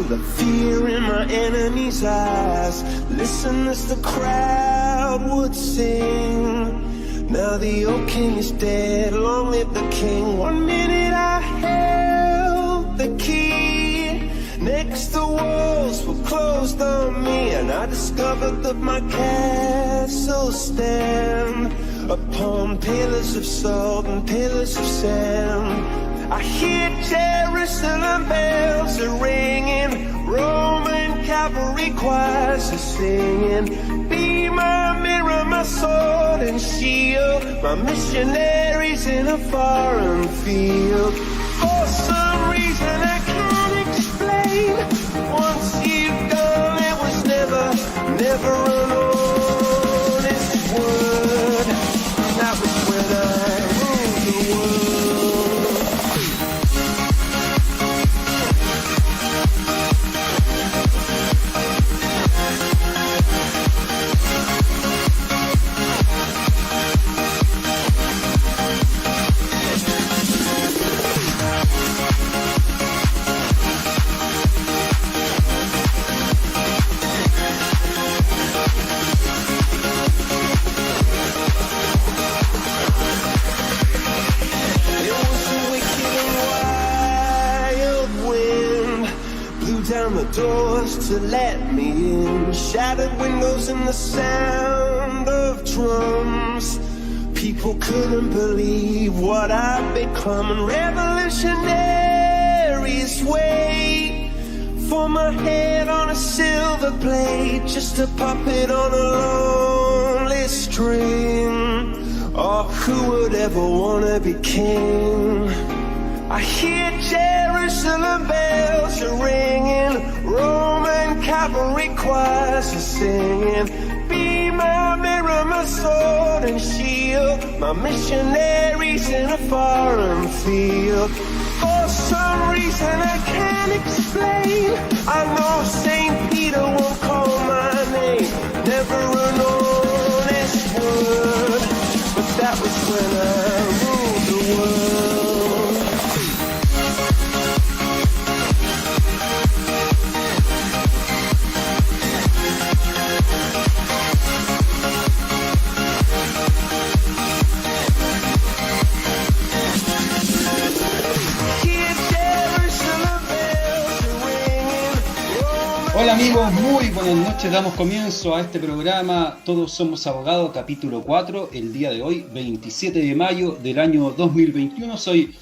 the fear in my enemy's eyes. Listen as the crowd would sing. Now the old king is dead, long live the king. 1 minute I held the key. Next the walls were closed on me, and I discovered that my castle stand upon pillars of salt and pillars of sand. I hear Jerusalem bells are ringing, Roman cavalry choirs are singing. Be my mirror, my sword and shield, my missionaries in a foreign field. For some reason I can't explain, once you've gone it was never an honest word. That was when I ruled the world. The doors to let me in, shattered windows and the sound of drums. People couldn't believe what I'd become, and revolutionaries wait for my head on a silver plate, just a puppet on a lonely string. Oh, who would ever wanna be king? I hear Jerusalem bells are ringing, Roman cavalry choirs are singing. Be my mirror, my sword and shield, my missionaries in a foreign field. For some reason I can't explain, I know St. Peter won't call my name, never an honest word, but that was when I ruled the world. Hola amigos, muy buenas noches, damos comienzo a este programa Todos Somos Abogados, capítulo 4, el día de hoy, 27 de mayo del año 2021. Soy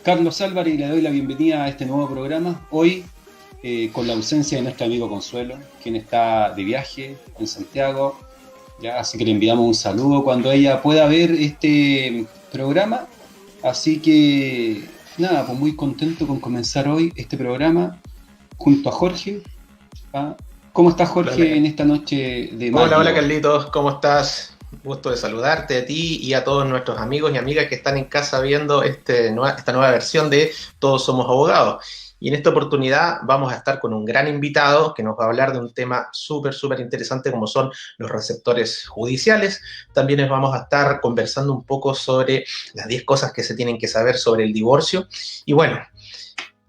Carlos Álvarez y le doy la bienvenida a este nuevo programa, hoy con la ausencia de nuestro amigo Consuelo, quien está de viaje en Santiago, ya, así que le enviamos un saludo cuando ella pueda ver este programa, así que nada, pues muy contento con comenzar hoy este programa junto a Jorge. ¿Cómo estás, Jorge, hola, en esta noche de mayo? Hola Carlitos, ¿cómo estás? Gusto de saludarte a ti y a todos nuestros amigos y amigas que están en casa viendo esta nueva versión de Todos Somos Abogados. Y en esta oportunidad vamos a estar con un gran invitado que nos va a hablar de un tema súper interesante como son los receptores judiciales. También les vamos a estar conversando un poco sobre las 10 cosas que se tienen que saber sobre el divorcio. Y bueno,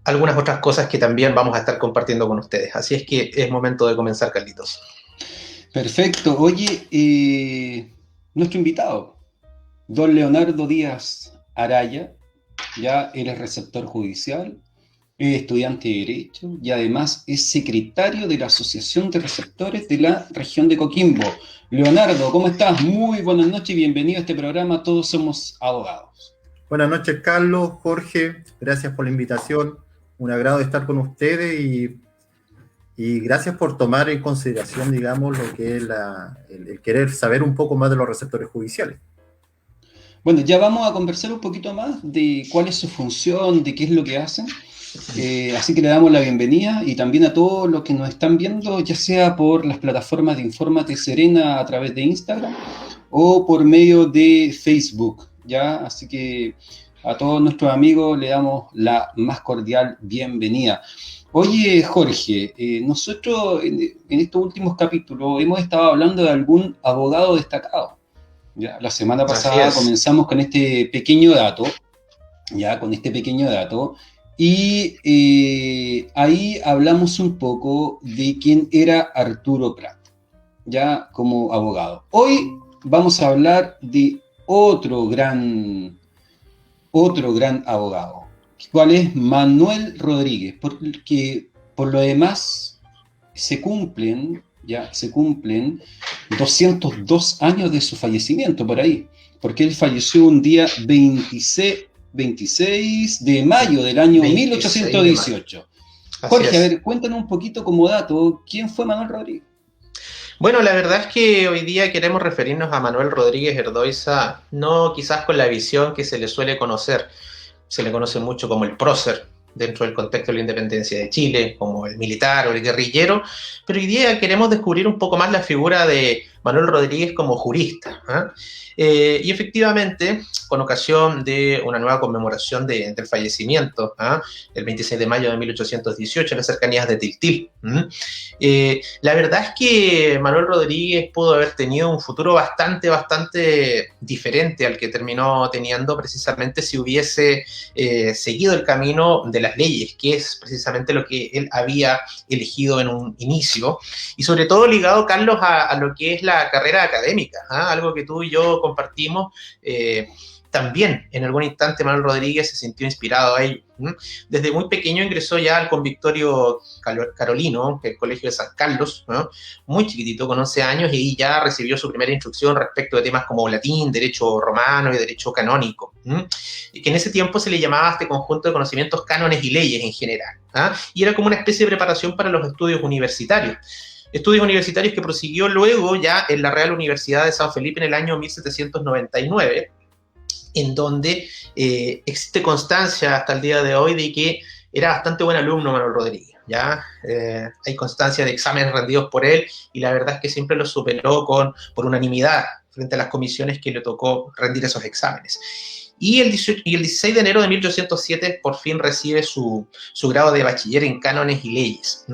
algunas otras cosas que también vamos a estar compartiendo con ustedes. Así es que es momento de comenzar, Carlitos. Perfecto. Oye, nuestro invitado, don Leonardo Díaz Araya, ya eres receptor judicial, es estudiante de Derecho y además es secretario de la Asociación de Receptores de la región de Coquimbo. Leonardo, ¿cómo estás? Muy buenas noches y bienvenido a este programa Todos Somos Abogados. Buenas noches, Carlos, Jorge, gracias por la invitación. Un agrado estar con ustedes y gracias por tomar en consideración, digamos, lo que es el querer saber un poco más de los receptores judiciales. Bueno, ya vamos a conversar un poquito más de cuál es su función, de qué es lo que hacen. Así que le damos la bienvenida y también a todos los que nos están viendo, ya sea por las plataformas de Infórmate Serena a través de Instagram o por medio de Facebook, ¿ya? Así que a todos nuestros amigos le damos la más cordial bienvenida. Oye, Jorge, nosotros en estos últimos capítulos hemos estado hablando de algún abogado destacado. ¿Ya? La semana pasada comenzamos con este pequeño dato, Y ahí hablamos un poco de quién era Arturo Prat, ya como abogado. Hoy vamos a hablar de otro gran abogado, cuál es Manuel Rodríguez, porque por lo demás se cumplen 202 años de su fallecimiento por ahí, porque él falleció un día 26 de mayo del año 1818. Jorge, a ver, cuéntanos un poquito como dato, ¿quién fue Manuel Rodríguez? Bueno, la verdad es que hoy día queremos referirnos a Manuel Rodríguez Erdoiza, no quizás con la visión que se le suele conocer. Se le conoce mucho como el prócer dentro del contexto de la independencia de Chile, como el militar o el guerrillero, pero hoy día queremos descubrir un poco más la figura de Manuel Rodríguez como jurista. Y efectivamente, con ocasión de una nueva conmemoración del fallecimiento, el 26 de mayo de 1818, en las cercanías de Tiltil. La verdad es que Manuel Rodríguez pudo haber tenido un futuro bastante diferente al que terminó teniendo, precisamente si hubiese seguido el camino de las leyes, que es precisamente lo que él había elegido en un inicio, y sobre todo ligado, Carlos, a lo que es la carrera académica, algo que tú y yo compartimos. También en algún instante Manuel Rodríguez se sintió inspirado a ello. Desde muy pequeño ingresó ya al convictorio carolino, el Colegio de San Carlos, muy chiquitito, con 11 años, y ahí ya recibió su primera instrucción respecto de temas como latín, derecho romano y derecho canónico, y que en ese tiempo se le llamaba a este conjunto de conocimientos cánones y leyes en general, y era como una especie de preparación para los estudios universitarios. Estudios universitarios que prosiguió luego ya en la Real Universidad de San Felipe en el año 1799, en donde existe constancia hasta el día de hoy de que era bastante buen alumno Manuel Rodríguez. ¿Ya? Hay constancia de exámenes rendidos por él, y la verdad es que siempre los superó por unanimidad frente a las comisiones que le tocó rendir esos exámenes. Y el 16 de enero de 1807 por fin recibe su grado de bachiller en cánones y leyes.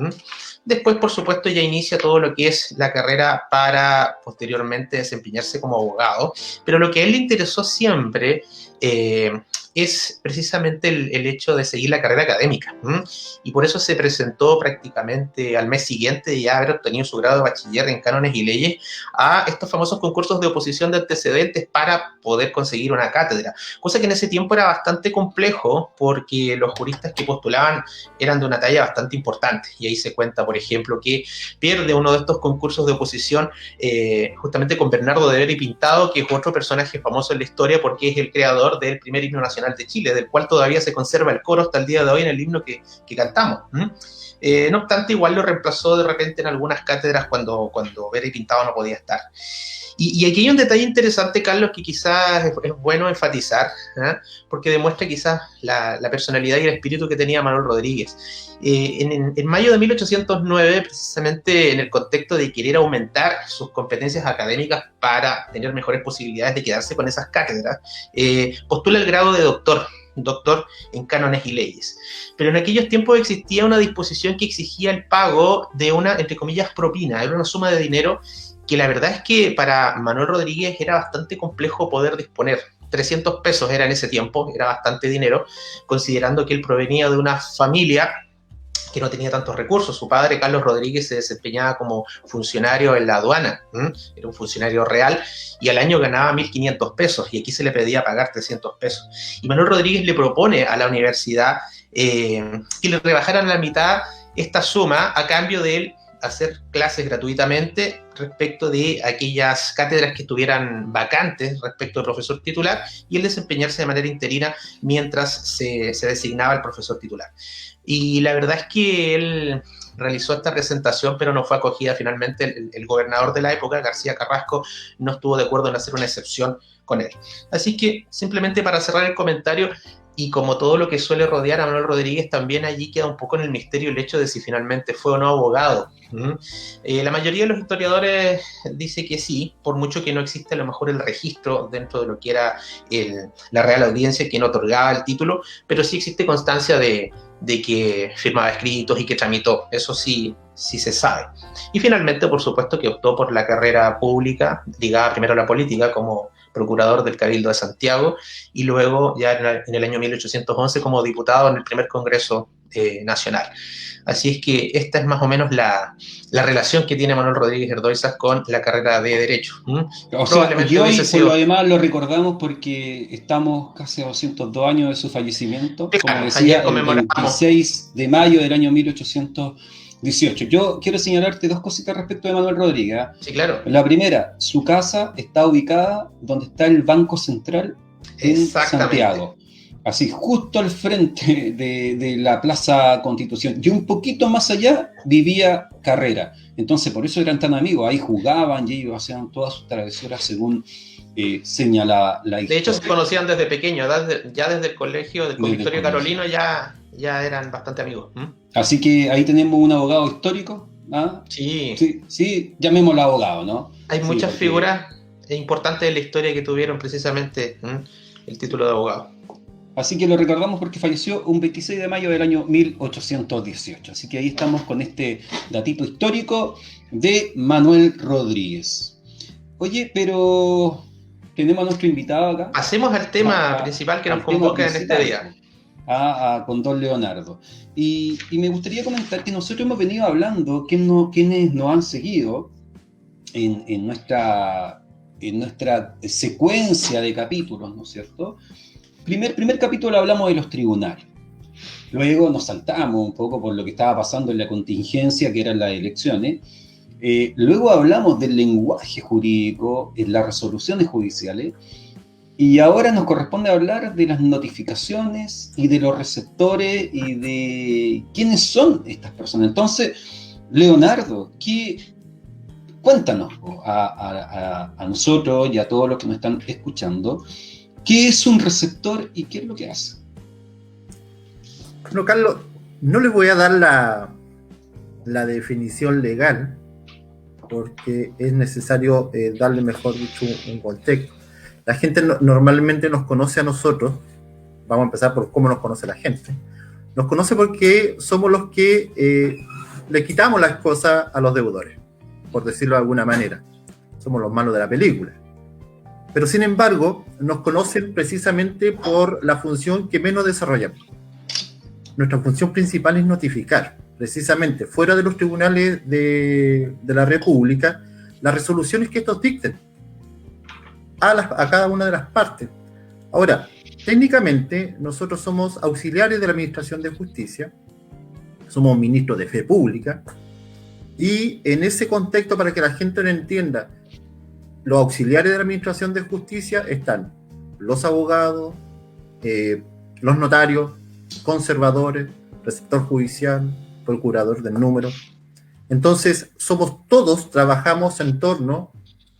Después, por supuesto, ya inicia todo lo que es la carrera para posteriormente desempeñarse como abogado, pero lo que a él le interesó siempre es precisamente el hecho de seguir la carrera académica, y por eso se presentó prácticamente al mes siguiente de ya haber obtenido su grado de bachiller en cánones y leyes a estos famosos concursos de oposición de antecedentes para poder conseguir una cátedra, cosa que en ese tiempo era bastante complejo porque los juristas que postulaban eran de una talla bastante importante, y ahí se cuenta, por ejemplo, que pierde uno de estos concursos de oposición justamente con Bernardo de Vera y Pintado, que es otro personaje famoso en la historia porque es el creador del primer himno nacional de Chile, del cual todavía se conserva el coro hasta el día de hoy en el himno que cantamos. No obstante, igual lo reemplazó de repente en algunas cátedras cuando Vera y Pintado no podía estar. Y aquí hay un detalle interesante, Carlos, que quizás es bueno enfatizar, porque demuestra quizás la personalidad y el espíritu que tenía Manuel Rodríguez. En mayo de 1809, precisamente en el contexto de querer aumentar sus competencias académicas para tener mejores posibilidades de quedarse con esas cátedras, postula el grado de doctor en cánones y leyes. Pero en aquellos tiempos existía una disposición que exigía el pago de una, entre comillas, propina. Era una suma de dinero que la verdad es que para Manuel Rodríguez era bastante complejo poder disponer. 300 pesos era en ese tiempo, era bastante dinero, considerando que él provenía de una familia que no tenía tantos recursos. Su padre, Carlos Rodríguez, se desempeñaba como funcionario en la aduana, era un funcionario real, y al año ganaba 1.500 pesos, y aquí se le pedía pagar 300 pesos. Y Manuel Rodríguez le propone a la universidad que le rebajaran a la mitad esta suma a cambio de él hacer clases gratuitamente respecto de aquellas cátedras que estuvieran vacantes respecto al profesor titular, y el desempeñarse de manera interina mientras se designaba el profesor titular. Y la verdad es que él realizó esta presentación, pero no fue acogida finalmente. El gobernador de la época, García Carrasco, no estuvo de acuerdo en hacer una excepción con él. Así que, simplemente para cerrar el comentario, y como todo lo que suele rodear a Manuel Rodríguez, también allí queda un poco en el misterio el hecho de si finalmente fue o no abogado. La mayoría de los historiadores dice que sí, por mucho que no existe a lo mejor el registro dentro de lo que era la Real Audiencia quien otorgaba el título, pero sí existe constancia de que firmaba escritos y que tramitó. Eso sí se sabe. Y finalmente, por supuesto, que optó por la carrera pública, ligada primero a la política como procurador del Cabildo de Santiago y luego ya en el año 1811 como diputado en el primer Congreso Nacional. Así es que esta es más o menos la relación que tiene Manuel Rodríguez Ardoizas con la carrera de Derecho. O sea, y hoy por lo demás lo recordamos porque estamos casi a 202 años de su fallecimiento, Claro, como decía, ayer conmemoramos. el 26 de mayo del año 1818. Yo quiero señalarte dos cositas respecto de Manuel Rodríguez. Sí, claro. La primera, su casa está ubicada donde está el Banco Central en Santiago. Así, justo al frente de la Plaza Constitución. Y un poquito más allá vivía Carrera. Entonces, por eso eran tan amigos. Ahí jugaban y ellos hacían todas sus travesuras según señala la historia. De hecho, se conocían desde pequeños. Ya desde el colegio del Convictorio Carolino ya eran bastante amigos. Así que ahí tenemos un abogado histórico. ¿Ah? Sí, llamémoslo abogado, ¿no? Hay muchas figuras importantes de la historia que tuvieron precisamente el título de abogado. Así que lo recordamos porque falleció un 26 de mayo del año 1818. Así que ahí estamos con este datito histórico de Manuel Rodríguez. Oye, pero tenemos a nuestro invitado acá. Pasemos al tema principal que nos convoca en este día. Con don Leonardo. Y me gustaría comentar que nosotros hemos venido hablando, quienes nos han seguido en nuestra secuencia de capítulos, ¿no es cierto? Primer capítulo hablamos de los tribunales. Luego nos saltamos un poco por lo que estaba pasando en la contingencia, que eran las elecciones. Luego hablamos del lenguaje jurídico en las resoluciones judiciales. Y ahora nos corresponde hablar de las notificaciones y de los receptores y de quiénes son estas personas. Entonces, Leonardo, cuéntanos a nosotros y a todos los que nos están escuchando, ¿qué es un receptor y qué es lo que hace? Bueno, Carlos, no les voy a dar la definición legal porque es necesario darle, mejor dicho, un contexto. La gente normalmente nos conoce a nosotros, vamos a empezar por cómo nos conoce la gente. Nos conoce porque somos los que le quitamos las cosas a los deudores, por decirlo de alguna manera. Somos los malos de la película. Pero sin embargo, nos conocen precisamente por la función que menos desarrollamos. Nuestra función principal es notificar, precisamente fuera de los tribunales de la República, las resoluciones que estos dicten a cada una de las partes. Ahora, técnicamente, nosotros somos auxiliares de la Administración de Justicia, somos ministros de Fe Pública, y en ese contexto, para que la gente lo entienda, los auxiliares de la Administración de Justicia están los abogados, los notarios, conservadores, receptor judicial, procurador del número. Entonces, todos trabajamos en torno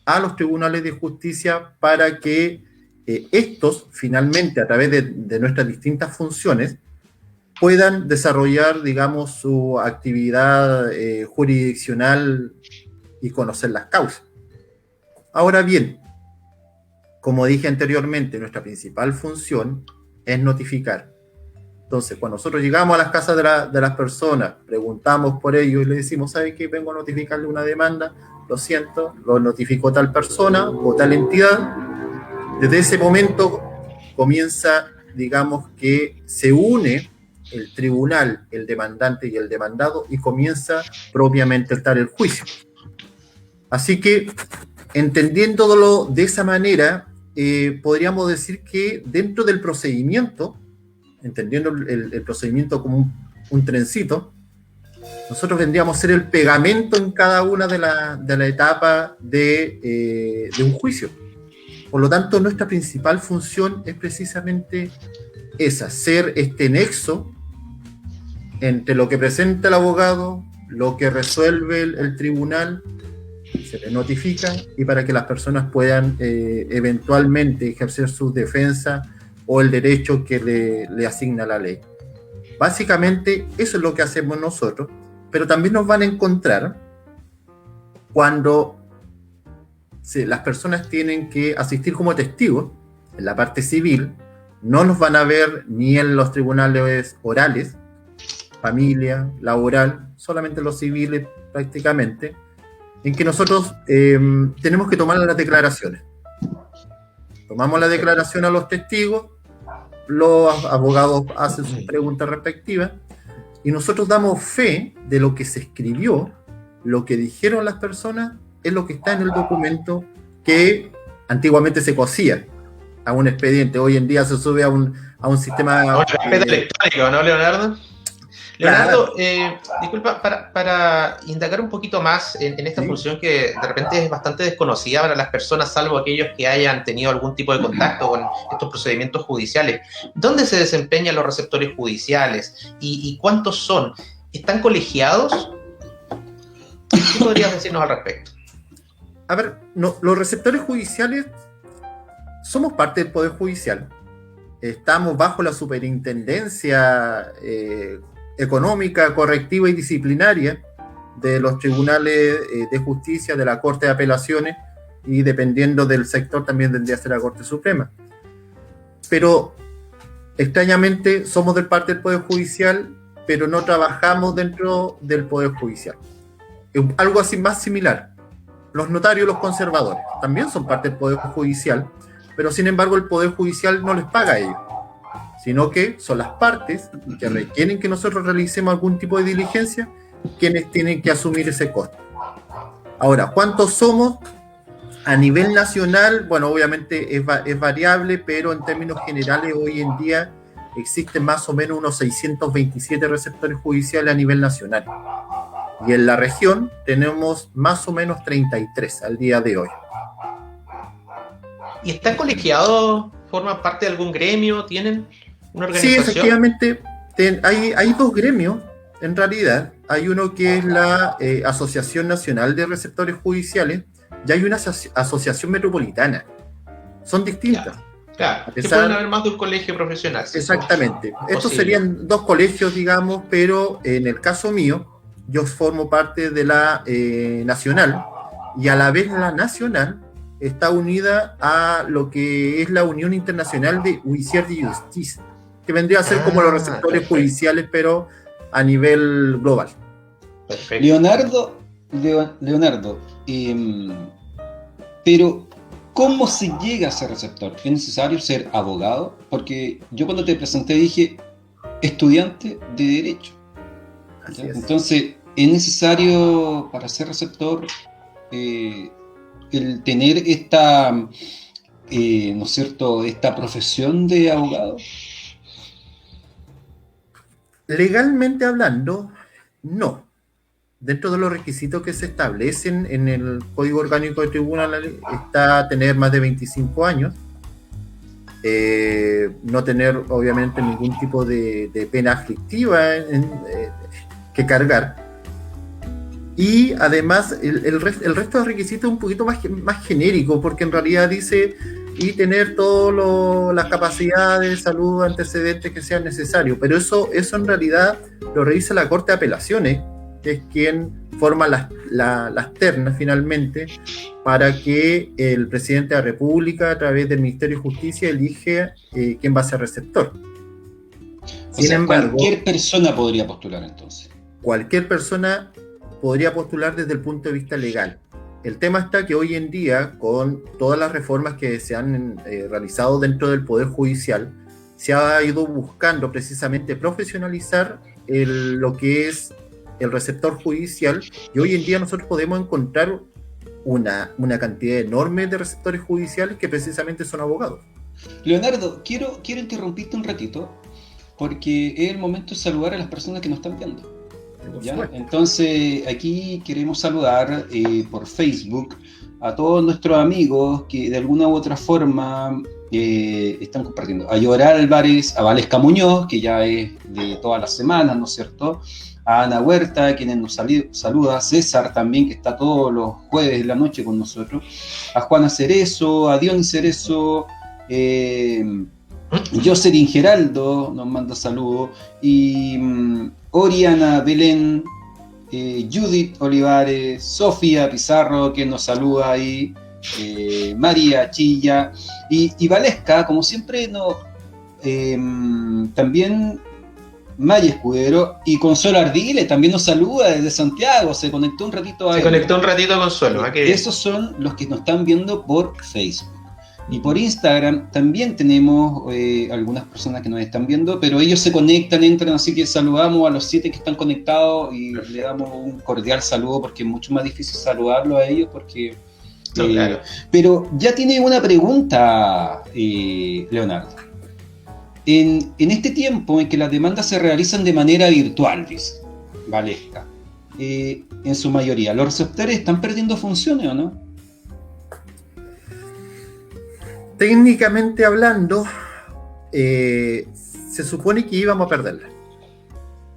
a los tribunales de justicia para que estos, finalmente, a través de nuestras distintas funciones, puedan desarrollar, digamos, su actividad jurisdiccional y conocer las causas. Ahora bien, como dije anteriormente, nuestra principal función es notificar. Entonces, cuando nosotros llegamos a las casas de las personas, preguntamos por ellos y le decimos, ¿sabe qué? Vengo a notificarle una demanda, lo siento, lo notificó tal persona o tal entidad. Desde ese momento comienza, digamos, que se une el tribunal, el demandante y el demandado, y comienza propiamente el juicio. Así que, entendiéndolo de esa manera, podríamos decir que dentro del procedimiento, entendiendo el procedimiento como un trencito, nosotros vendríamos a ser el pegamento en cada una de la etapa de un juicio. Por lo tanto, nuestra principal función es precisamente esa, ser este nexo entre lo que presenta el abogado, lo que resuelve el tribunal, se le notifica, y para que las personas puedan eventualmente ejercer su defensa o el derecho que le asigna la ley. Básicamente, eso es lo que hacemos nosotros, pero también nos van a encontrar cuando las personas tienen que asistir como testigos en la parte civil. No nos van a ver ni en los tribunales orales, familia, laboral, solamente los civiles prácticamente, en que nosotros tenemos que tomar las declaraciones. Tomamos la declaración a los testigos, los abogados hacen sus preguntas respectivas y nosotros damos fe de lo que se escribió, lo que dijeron las personas, es lo que está en el documento que antiguamente se cosía a un expediente. Hoy en día se sube a un sistema... A un expediente electrónico, ¿no, Leonardo? Leonardo, disculpa, para indagar un poquito más en esta función que de repente es bastante desconocida para las personas, salvo aquellos que hayan tenido algún tipo de contacto con estos procedimientos judiciales. ¿Dónde se desempeñan los receptores judiciales? ¿Y cuántos son? ¿Están colegiados? ¿Qué podrías decirnos al respecto? A ver, no, los receptores judiciales somos parte del Poder Judicial. Estamos bajo la superintendencia económica, correctiva y disciplinaria de los tribunales de justicia, de la Corte de Apelaciones, y dependiendo del sector también tendría que ser la Corte Suprema. Pero extrañamente somos de parte del Poder Judicial, pero no trabajamos dentro del Poder Judicial. Algo así más similar. Los notarios, los conservadores, también son parte del Poder Judicial, pero sin embargo el Poder Judicial no les paga a ellos, sino que son las partes que requieren que nosotros realicemos algún tipo de diligencia quienes tienen que asumir ese costo. Ahora, ¿cuántos somos? A nivel nacional, bueno, obviamente es variable, pero en términos generales hoy en día existen más o menos unos 627 receptores judiciales a nivel nacional. Y en la región tenemos más o menos 33 al día de hoy. ¿Y están colegiados? ¿Forman parte de algún gremio? ¿Tienen una organización? Sí, efectivamente, hay dos gremios, en realidad. Hay uno que es la Asociación Nacional de Receptores Judiciales y hay una asociación metropolitana. Son distintas. Claro, que pueden haber más de un colegio profesional. Exactamente. Estos serían dos colegios, digamos, pero en el caso mío, yo formo parte de la nacional, y a la vez la nacional está unida a lo que es la Unión Internacional de Huissiers de Justice, que vendría a ser como los receptores judiciales, pero a nivel global. Perfecto. Leonardo, pero ¿cómo se llega a ser receptor? ¿Es necesario ser abogado? Porque yo cuando te presenté dije estudiante de Derecho. Así es. Entonces, ¿es necesario para ser receptor el tener esta, ¿no es cierto?, esta profesión de abogado? Legalmente hablando, no. Dentro de los requisitos que se establecen en el Código Orgánico de Tribunales está tener más de 25 años, no tener obviamente ningún tipo de pena aflictiva que cargar. Y además el resto de requisitos es un poquito más genérico, porque en realidad dice y tener todas las capacidades de salud, antecedentes que sean necesarios, pero eso en realidad lo revisa la Corte de Apelaciones, que es quien forma las ternas finalmente para que el presidente de la República, a través del Ministerio de Justicia, elige quién va a ser receptor. Sin embargo, cualquier persona podría postular entonces. Cualquier persona podría postular desde el punto de vista legal. El tema está que hoy en día, con todas las reformas que se han realizado dentro del Poder Judicial, se ha ido buscando precisamente profesionalizar lo que es el receptor judicial, y hoy en día nosotros podemos encontrar una cantidad enorme de receptores judiciales que precisamente son abogados. Leonardo, quiero interrumpirte un ratito, porque es el momento de saludar a las personas que nos están viendo. ¿Ya? Entonces aquí queremos saludar por Facebook a todos nuestros amigos que de alguna u otra forma están compartiendo. A Yor Álvarez, a Valesca Muñoz, que ya es de todas las semanas, ¿no es cierto? A Ana Huerta, quienes nos saluda, a César también, que está todos los jueves de la noche con nosotros, a Juana Cerezo, a Dionis Cerezo, Jocelyn Geraldo nos manda saludos, y Oriana Belén, Judith Olivares, Sofía Pizarro, que nos saluda ahí, María Chilla, y Valesca, como siempre, también Maya Escudero, y Consuelo Ardile también nos saluda desde Santiago, se conectó un ratito a Consuelo, Consuelo. Esos son los que nos están viendo por Facebook. Y por Instagram también tenemos algunas personas que nos están viendo, pero ellos se conectan, entran, así que saludamos a los 7 que están conectados y le damos un cordial saludo porque es mucho más difícil saludarlos a ellos porque... No, claro. Pero ya tiene una pregunta, Leonardo. En este tiempo en que las demandas se realizan de manera virtual, dice Valesca, en su mayoría, ¿los receptores están perdiendo funciones o no? Técnicamente hablando, se supone que íbamos a perderla.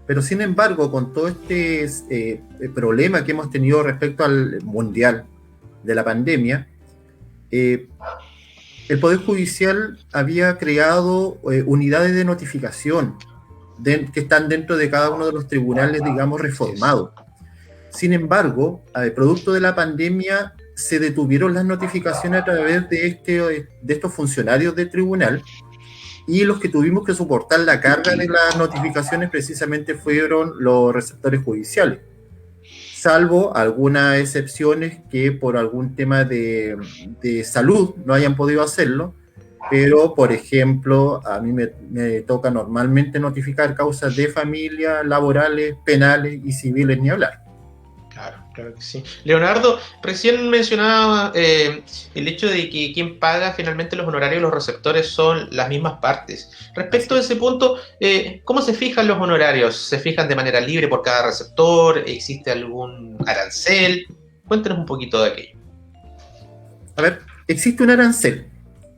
Pero sin embargo, con todo este problema que hemos tenido respecto al mundial de la pandemia, el Poder Judicial había creado unidades de notificación que están dentro de cada uno de los tribunales, digamos, reformados. Sin embargo, producto de la pandemia, se detuvieron las notificaciones a través de estos funcionarios del tribunal, y los que tuvimos que soportar la carga de las notificaciones precisamente fueron los receptores judiciales, salvo algunas excepciones que por algún tema de salud no hayan podido hacerlo, pero por ejemplo a mí me toca normalmente notificar causas de familia, laborales, penales y civiles, ni hablar. Claro que sí. Leonardo, recién mencionaba el hecho de que quien paga finalmente los honorarios de los receptores son las mismas partes. Respecto a ese punto, ¿cómo se fijan los honorarios? ¿Se fijan de manera libre por cada receptor? ¿Existe algún arancel? Cuéntenos un poquito de aquello. A ver, existe un arancel,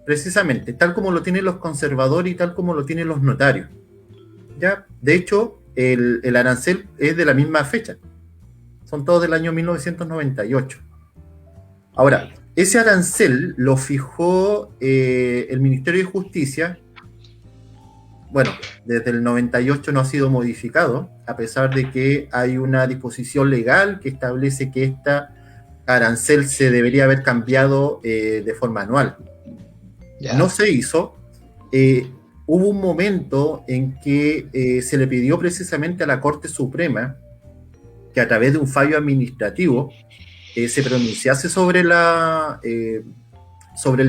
precisamente, tal como lo tienen los conservadores y tal como lo tienen los notarios. ¿Ya? De hecho, el arancel es de la misma fecha. Son todos del año 1998. Ahora, ese arancel lo fijó el Ministerio de Justicia. Bueno, desde el 98 no ha sido modificado, a pesar de que hay una disposición legal que establece que esta arancel se debería haber cambiado de forma anual. Ya. No se hizo. Hubo un momento en que se le pidió precisamente a la Corte Suprema que a través de un fallo administrativo se pronunciase sobre el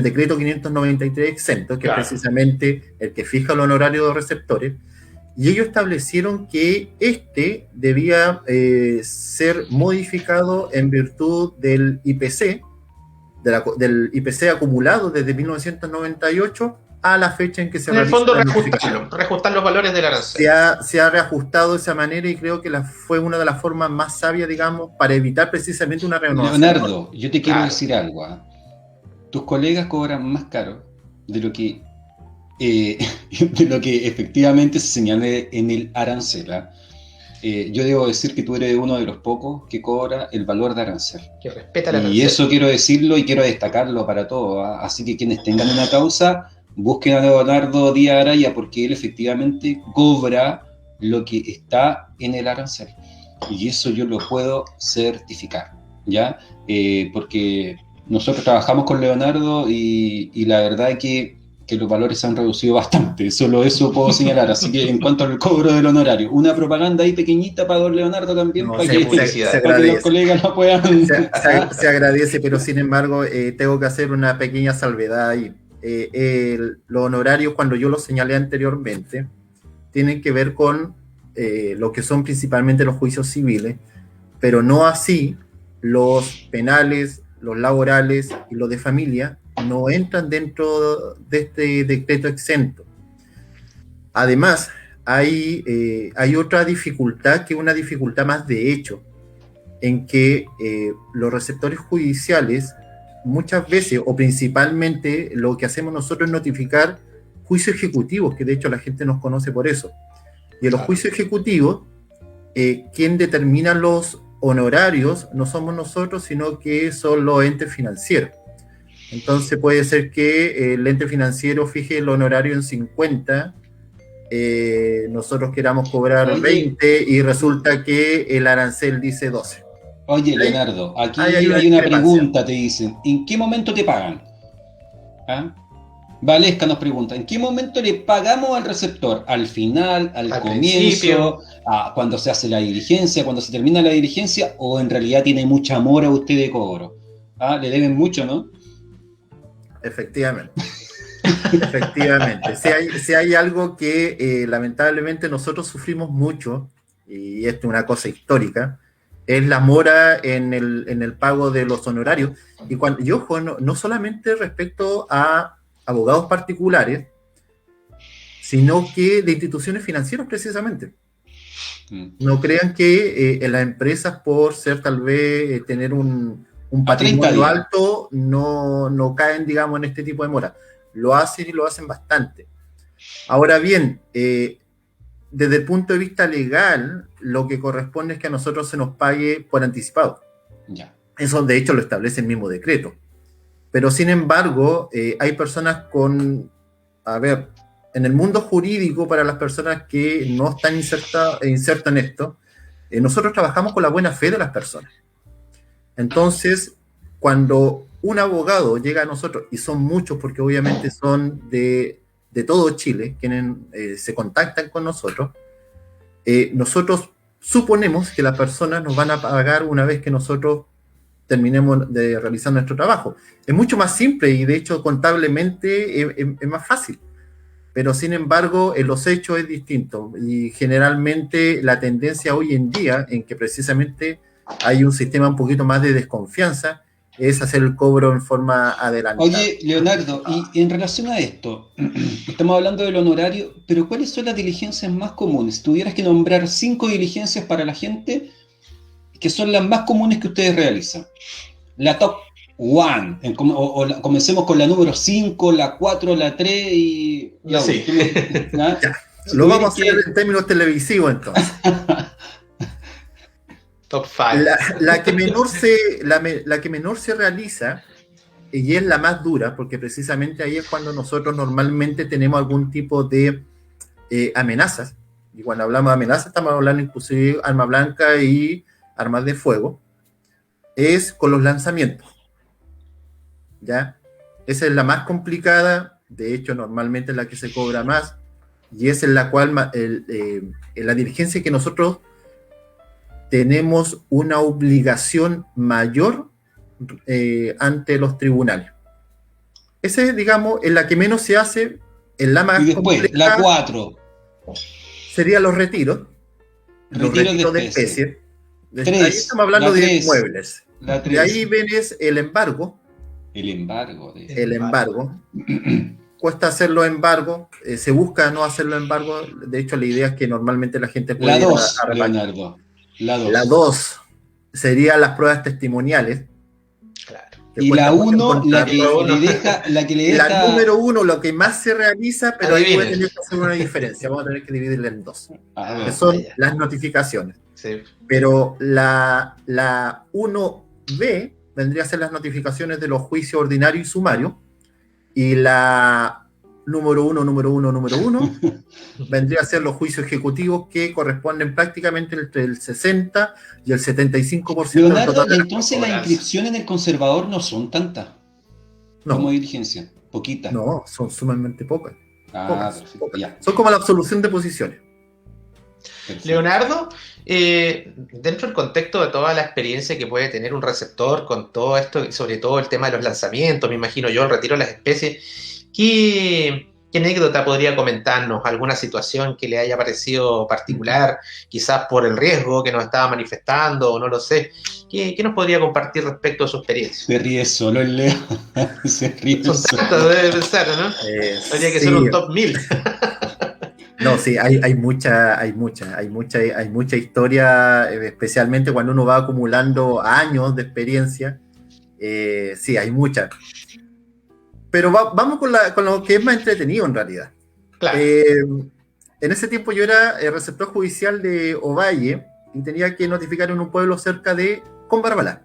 decreto 593 exento, que claro, es precisamente el que fija el honorario de receptores, y ellos establecieron que debía ser modificado en virtud del IPC, del IPC acumulado desde 1998 a la fecha en que se realizó. En el fondo, reajustar los valores del arancel. Se ha reajustado de esa manera, y creo que fue una de las formas más sabias, digamos, para evitar precisamente una renovación. Leonardo, yo te quiero decir algo. Tus colegas cobran más caro de lo que efectivamente se señala en el arancel. Yo debo decir que tú eres uno de los pocos que cobra el valor de arancel. Que respeta el arancel. Y eso quiero decirlo y quiero destacarlo para todos. Así que quienes tengan una causa, busquen a Leonardo Díaz Araya, porque él efectivamente cobra lo que está en el arancel. Y eso yo lo puedo certificar, ¿ya? Porque nosotros trabajamos con Leonardo y la verdad es que los valores se han reducido bastante. Solo eso puedo señalar. Así que en cuanto al cobro del honorario, una propaganda ahí pequeñita para don Leonardo también, para que los colegas lo puedan... Se agradece, pero sin embargo tengo que hacer una pequeña salvedad ahí. Los honorarios, cuando yo los señalé anteriormente, tienen que ver con lo que son principalmente los juicios civiles, pero no así los penales, los laborales y los de familia no entran dentro de este decreto exento. Además, hay otra dificultad, que es una dificultad más de hecho, en que los receptores judiciales muchas veces, o principalmente, lo que hacemos nosotros es notificar juicios ejecutivos, que de hecho la gente nos conoce por eso. Y en los juicios ejecutivos, quien determina los honorarios no somos nosotros, sino que son los entes financieros. Entonces puede ser que el ente financiero fije el honorario en 50, nosotros queramos cobrar 20 y resulta que el arancel dice 12. Oye, Leonardo, aquí hay una pregunta, te dicen. ¿En qué momento te pagan? Valesca nos pregunta, ¿en qué momento le pagamos al receptor? ¿Al final, al comienzo, cuando se hace la diligencia, cuando se termina la diligencia, o en realidad tiene mucha mora usted de cobro? ¿Le deben mucho, no? Efectivamente. Efectivamente. Si hay algo que lamentablemente nosotros sufrimos mucho, y esto es una cosa histórica, es la mora en el pago de los honorarios. Y ojo, no solamente respecto a abogados particulares, sino que de instituciones financieras precisamente. No crean que en las empresas, por ser tal vez tener un patrimonio alto, no caen, digamos, en este tipo de mora. Lo hacen y lo hacen bastante. Ahora bien, desde el punto de vista legal, lo que corresponde es que a nosotros se nos pague por anticipado. Ya. Eso, de hecho, lo establece el mismo decreto. Pero, sin embargo, hay personas en el mundo jurídico, para las personas que no están insertas en esto, nosotros trabajamos con la buena fe de las personas. Entonces, cuando un abogado llega a nosotros, y son muchos porque obviamente son de todo Chile, quienes se contactan con nosotros, nosotros suponemos que las personas nos van a pagar una vez que nosotros terminemos de realizar nuestro trabajo. Es mucho más simple y de hecho contablemente es más fácil. Pero sin embargo, en los hechos es distinto. Y generalmente la tendencia hoy en día, en que precisamente hay un sistema un poquito más de desconfianza, es hacer el cobro en forma adelantada. Oye, Leonardo, y en relación a esto, estamos hablando del honorario, pero ¿cuáles son las diligencias más comunes? Si tuvieras que nombrar 5 diligencias para la gente que son las más comunes que ustedes realizan. La top 1, comencemos con la número 5, la 4, la 3 y la sí. última. Ya, lo vamos a hacer en términos televisivos entonces. Top 5. La que menor se realiza, y es la más dura, porque precisamente ahí es cuando nosotros normalmente tenemos algún tipo de amenazas, y cuando hablamos de amenazas estamos hablando inclusive de arma blanca y armas de fuego, es con los lanzamientos. ¿Ya? Esa es la más complicada, de hecho normalmente es la que se cobra más, y es en la cual en la diligencia que nosotros tenemos una obligación mayor ante los tribunales. Esa, digamos, es la que menos se hace, en la más y después, compleja, la 4. serían los retiros. Los retiros de especie. Ahí estamos hablando de inmuebles. De ahí vienes el embargo. El embargo. El embargo. Cuesta hacerlo embargo. Se busca no hacerlo embargo. De hecho, la idea es que normalmente la gente puede... La 2, Leonardo. La 2 serían las pruebas testimoniales. Claro. Y la 1, la que le deja... La número 1, lo que más se realiza, pero ahí voy a tener que hacer una diferencia. Vamos a tener que dividirla en 2. Que son las notificaciones. Sí. Pero la 1B vendría a ser las notificaciones de los juicios ordinarios y sumarios. Y la número uno, vendría a ser los juicios ejecutivos, que corresponden prácticamente entre el 60 y el 75% Leonardo, del total. entonces las inscripciones en el conservador no son tantas como diligencia, poquitas. No, son sumamente pocas. Perfecto, ya. Son como la absolución de posiciones. Perfecto. Leonardo, dentro del contexto de toda la experiencia que puede tener un receptor con todo esto, y sobre todo el tema de los lanzamientos, me imagino yo, el retiro de las especies, ¿qué anécdota podría comentarnos? ¿Alguna situación que le haya parecido particular, quizás por el riesgo que nos estaba manifestando, o no lo sé? ¿Qué nos podría compartir respecto a su experiencia? Se ríe solo el Leo. Se ríe Son solo. tantos, debe pensar, ¿no? Habría que ser un top 1000. No, sí, hay mucha historia, especialmente cuando uno va acumulando años de experiencia. Sí, hay mucha. Pero vamos con lo que es más entretenido en realidad. Claro. En ese tiempo yo era receptor judicial de Ovalle y tenía que notificar en un pueblo cerca de Combarbalá.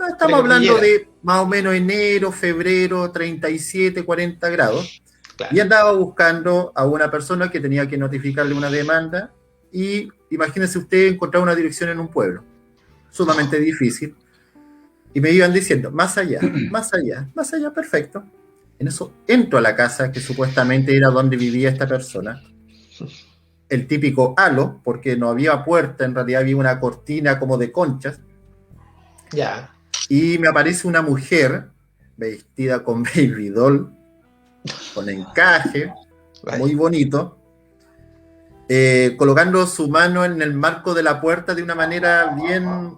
Estamos hablando de más o menos enero, febrero, 37, 40 grados. Claro. Y andaba buscando a una persona que tenía que notificarle una demanda, y imagínense usted encontrar una dirección en un pueblo, sumamente difícil, y me iban diciendo, más allá, perfecto. En eso entro a la casa que supuestamente era donde vivía esta persona, el típico halo, porque no había puerta, en realidad había una cortina como de conchas, ya. Y me aparece una mujer vestida con baby doll, con encaje, muy bonito, colocando su mano en el marco de la puerta de una manera bien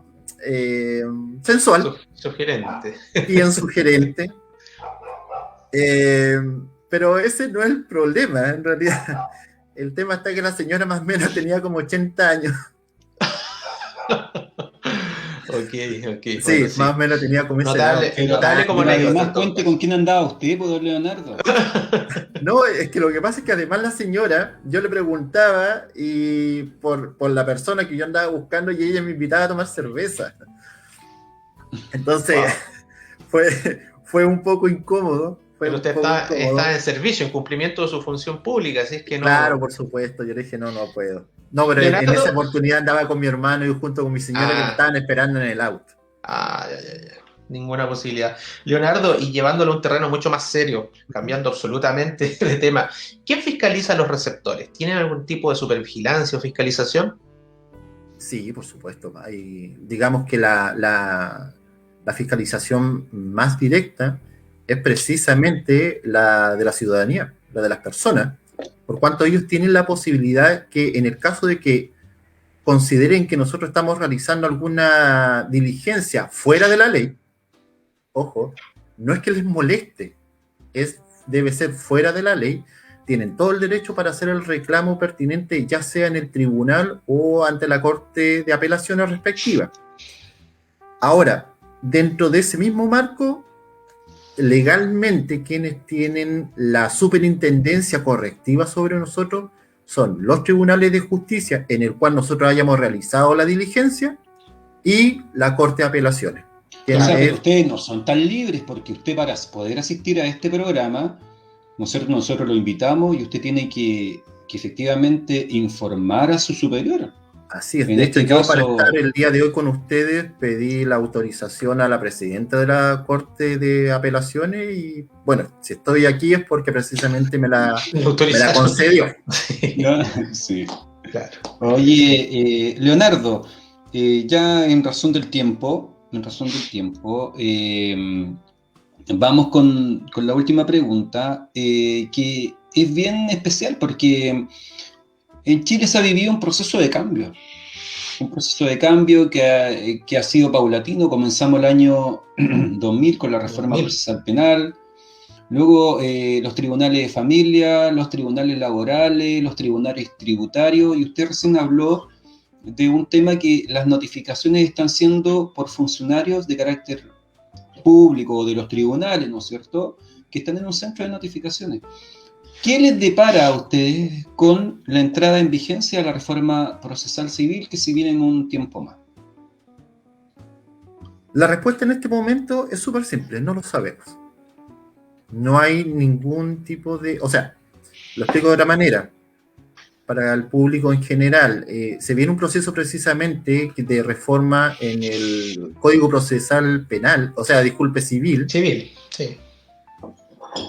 sensual, Sugerente. bien sugerente. Pero ese no es el problema, en realidad. El tema está que la señora más o menos tenía como 80 años. Ok. Sí, Bueno, sí. más o menos tenía como ese Notable, lado. notable como Pero anécdota, además en todo cuente caso. con quién andaba usted, pues, don Leonardo. No, es que lo que pasa es que además la señora, yo le preguntaba y por la persona que yo andaba buscando y ella me invitaba a tomar cerveza. Entonces, Wow. fue un poco incómodo. Fue Pero un usted poco incómodo. está en servicio, en cumplimiento de su función pública, así es que Claro, no. por supuesto. Yo le dije, no puedo. No, pero en esa Leonardo. oportunidad andaba con mi hermano y junto con mi señora que me Ah, estaban esperando en el auto. ya. Ninguna posibilidad. Leonardo, y llevándolo a un terreno mucho más serio, cambiando absolutamente de tema, ¿quién fiscaliza los receptores? ¿Tienen algún tipo de supervigilancia o fiscalización? Sí, por supuesto. Digamos que la fiscalización más directa es precisamente la de la ciudadanía, la de las personas, por cuanto ellos tienen la posibilidad que en el caso de que consideren que nosotros estamos realizando alguna diligencia fuera de la ley, ojo, no es que les moleste, debe ser fuera de la ley, tienen todo el derecho para hacer el reclamo pertinente, ya sea en el tribunal o ante la Corte de Apelaciones respectiva. Ahora, dentro de ese mismo marco, legalmente quienes tienen la superintendencia correctiva sobre nosotros son los tribunales de justicia en el cual nosotros hayamos realizado la diligencia y la Corte de Apelaciones. O sea, pero ustedes no son tan libres porque usted para poder asistir a este programa, nosotros lo invitamos y usted tiene que efectivamente informar a su superior. Así es. En De este hecho, yo caso, para estar el día de hoy con ustedes pedí la autorización a la presidenta de la Corte de Apelaciones y bueno, si estoy aquí es porque precisamente me la concedió. Sí. Claro. Oye, Leonardo, ya en razón del tiempo, vamos con la última pregunta, que es bien especial porque en Chile se ha vivido un proceso de cambio que ha sido paulatino. Comenzamos el año 2000 con la reforma procesal penal, luego los tribunales de familia, los tribunales laborales, los tribunales tributarios, y usted recién habló de un tema que las notificaciones están siendo por funcionarios de carácter público de los tribunales, ¿no es cierto?, que están en un centro de notificaciones. ¿Qué les depara a ustedes con la entrada en vigencia de la reforma procesal civil que se viene en un tiempo más? La respuesta en este momento es súper simple, no lo sabemos. No hay ningún tipo de... O sea, lo explico de otra manera. Para el público en general, se viene un proceso precisamente de reforma en el Código Procesal Penal, o sea, disculpe, civil. Civil, sí.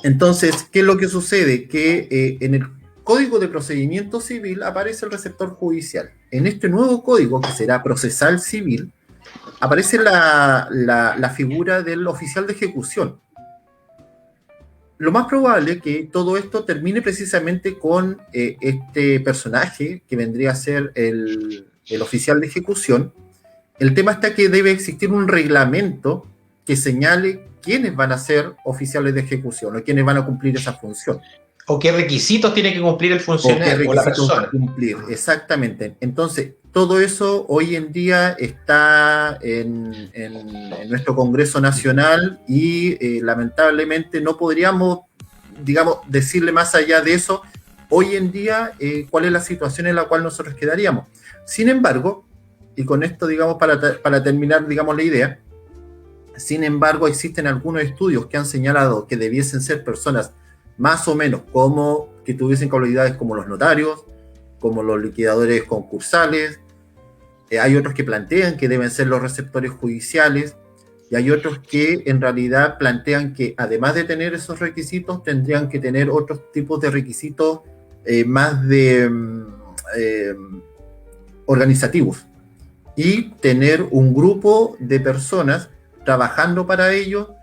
Entonces, ¿qué es lo que sucede? Que en el Código de Procedimiento Civil aparece el receptor judicial. En este nuevo código, que será procesal civil, aparece la figura del oficial de ejecución. Lo más probable es que todo esto termine precisamente con este personaje que vendría a ser el oficial de ejecución. El tema está que debe existir un reglamento que señale quiénes van a ser oficiales de ejecución o quiénes van a cumplir esa función. O qué requisitos tiene que cumplir el funcionario o la persona. Cumplir, exactamente. Entonces, todo eso hoy en día está en nuestro Congreso Nacional y lamentablemente no podríamos, digamos, decirle más allá de eso hoy en día cuál es la situación en la cual nosotros quedaríamos. Sin embargo, y con esto, digamos, para terminar, digamos, la idea, sin embargo, existen algunos estudios que han señalado que debiesen ser personas más o menos como que tuviesen cualidades como los notarios, como los liquidadores concursales. Hay otros que plantean que deben ser los receptores judiciales y hay otros que en realidad plantean que además de tener esos requisitos tendrían que tener otros tipos de requisitos más de organizativos y tener un grupo de personas trabajando para ello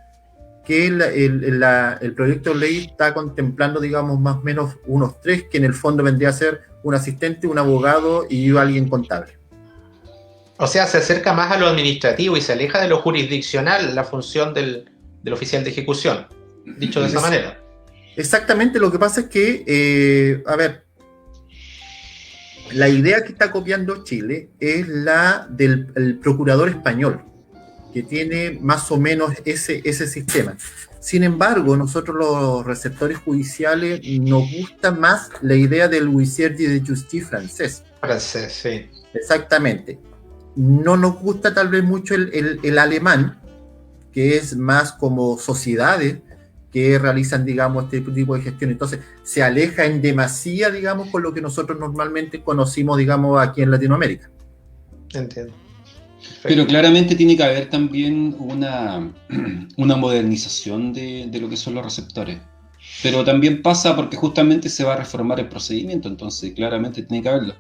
que el proyecto de ley está contemplando, digamos, más o menos unos 3, que en el fondo vendría a ser un asistente, un abogado y alguien contable. O sea, se acerca más a lo administrativo y se aleja de lo jurisdiccional, la función del oficial de ejecución, dicho de esa manera. Exactamente, lo que pasa es que, a ver, la idea que está copiando Chile es la del procurador español, que tiene más o menos ese sistema. Sin embargo, nosotros los receptores judiciales nos gusta más la idea del huissier de justice francés. Francés, sí. Exactamente. No nos gusta tal vez mucho el alemán, que es más como sociedades que realizan, digamos, este tipo de gestión. Entonces, se aleja en demasía, digamos, con lo que nosotros normalmente conocimos, digamos, aquí en Latinoamérica. Entiendo. Pero claramente tiene que haber también una modernización de lo que son los receptores. Pero también pasa porque justamente se va a reformar el procedimiento, entonces claramente tiene que haberlo.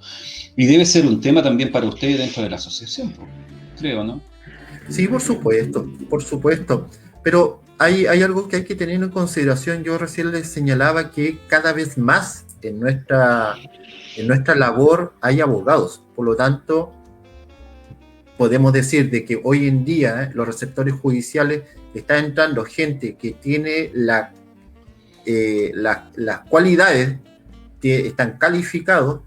Y debe ser un tema también para ustedes dentro de la asociación, creo, ¿no? Sí, por supuesto, por supuesto. Pero hay algo que hay que tener en consideración. Yo recién les señalaba que cada vez más en nuestra labor hay abogados. Por lo tanto, podemos decir de que hoy en día los receptores judiciales está entrando gente que tiene las cualidades, que están calificados,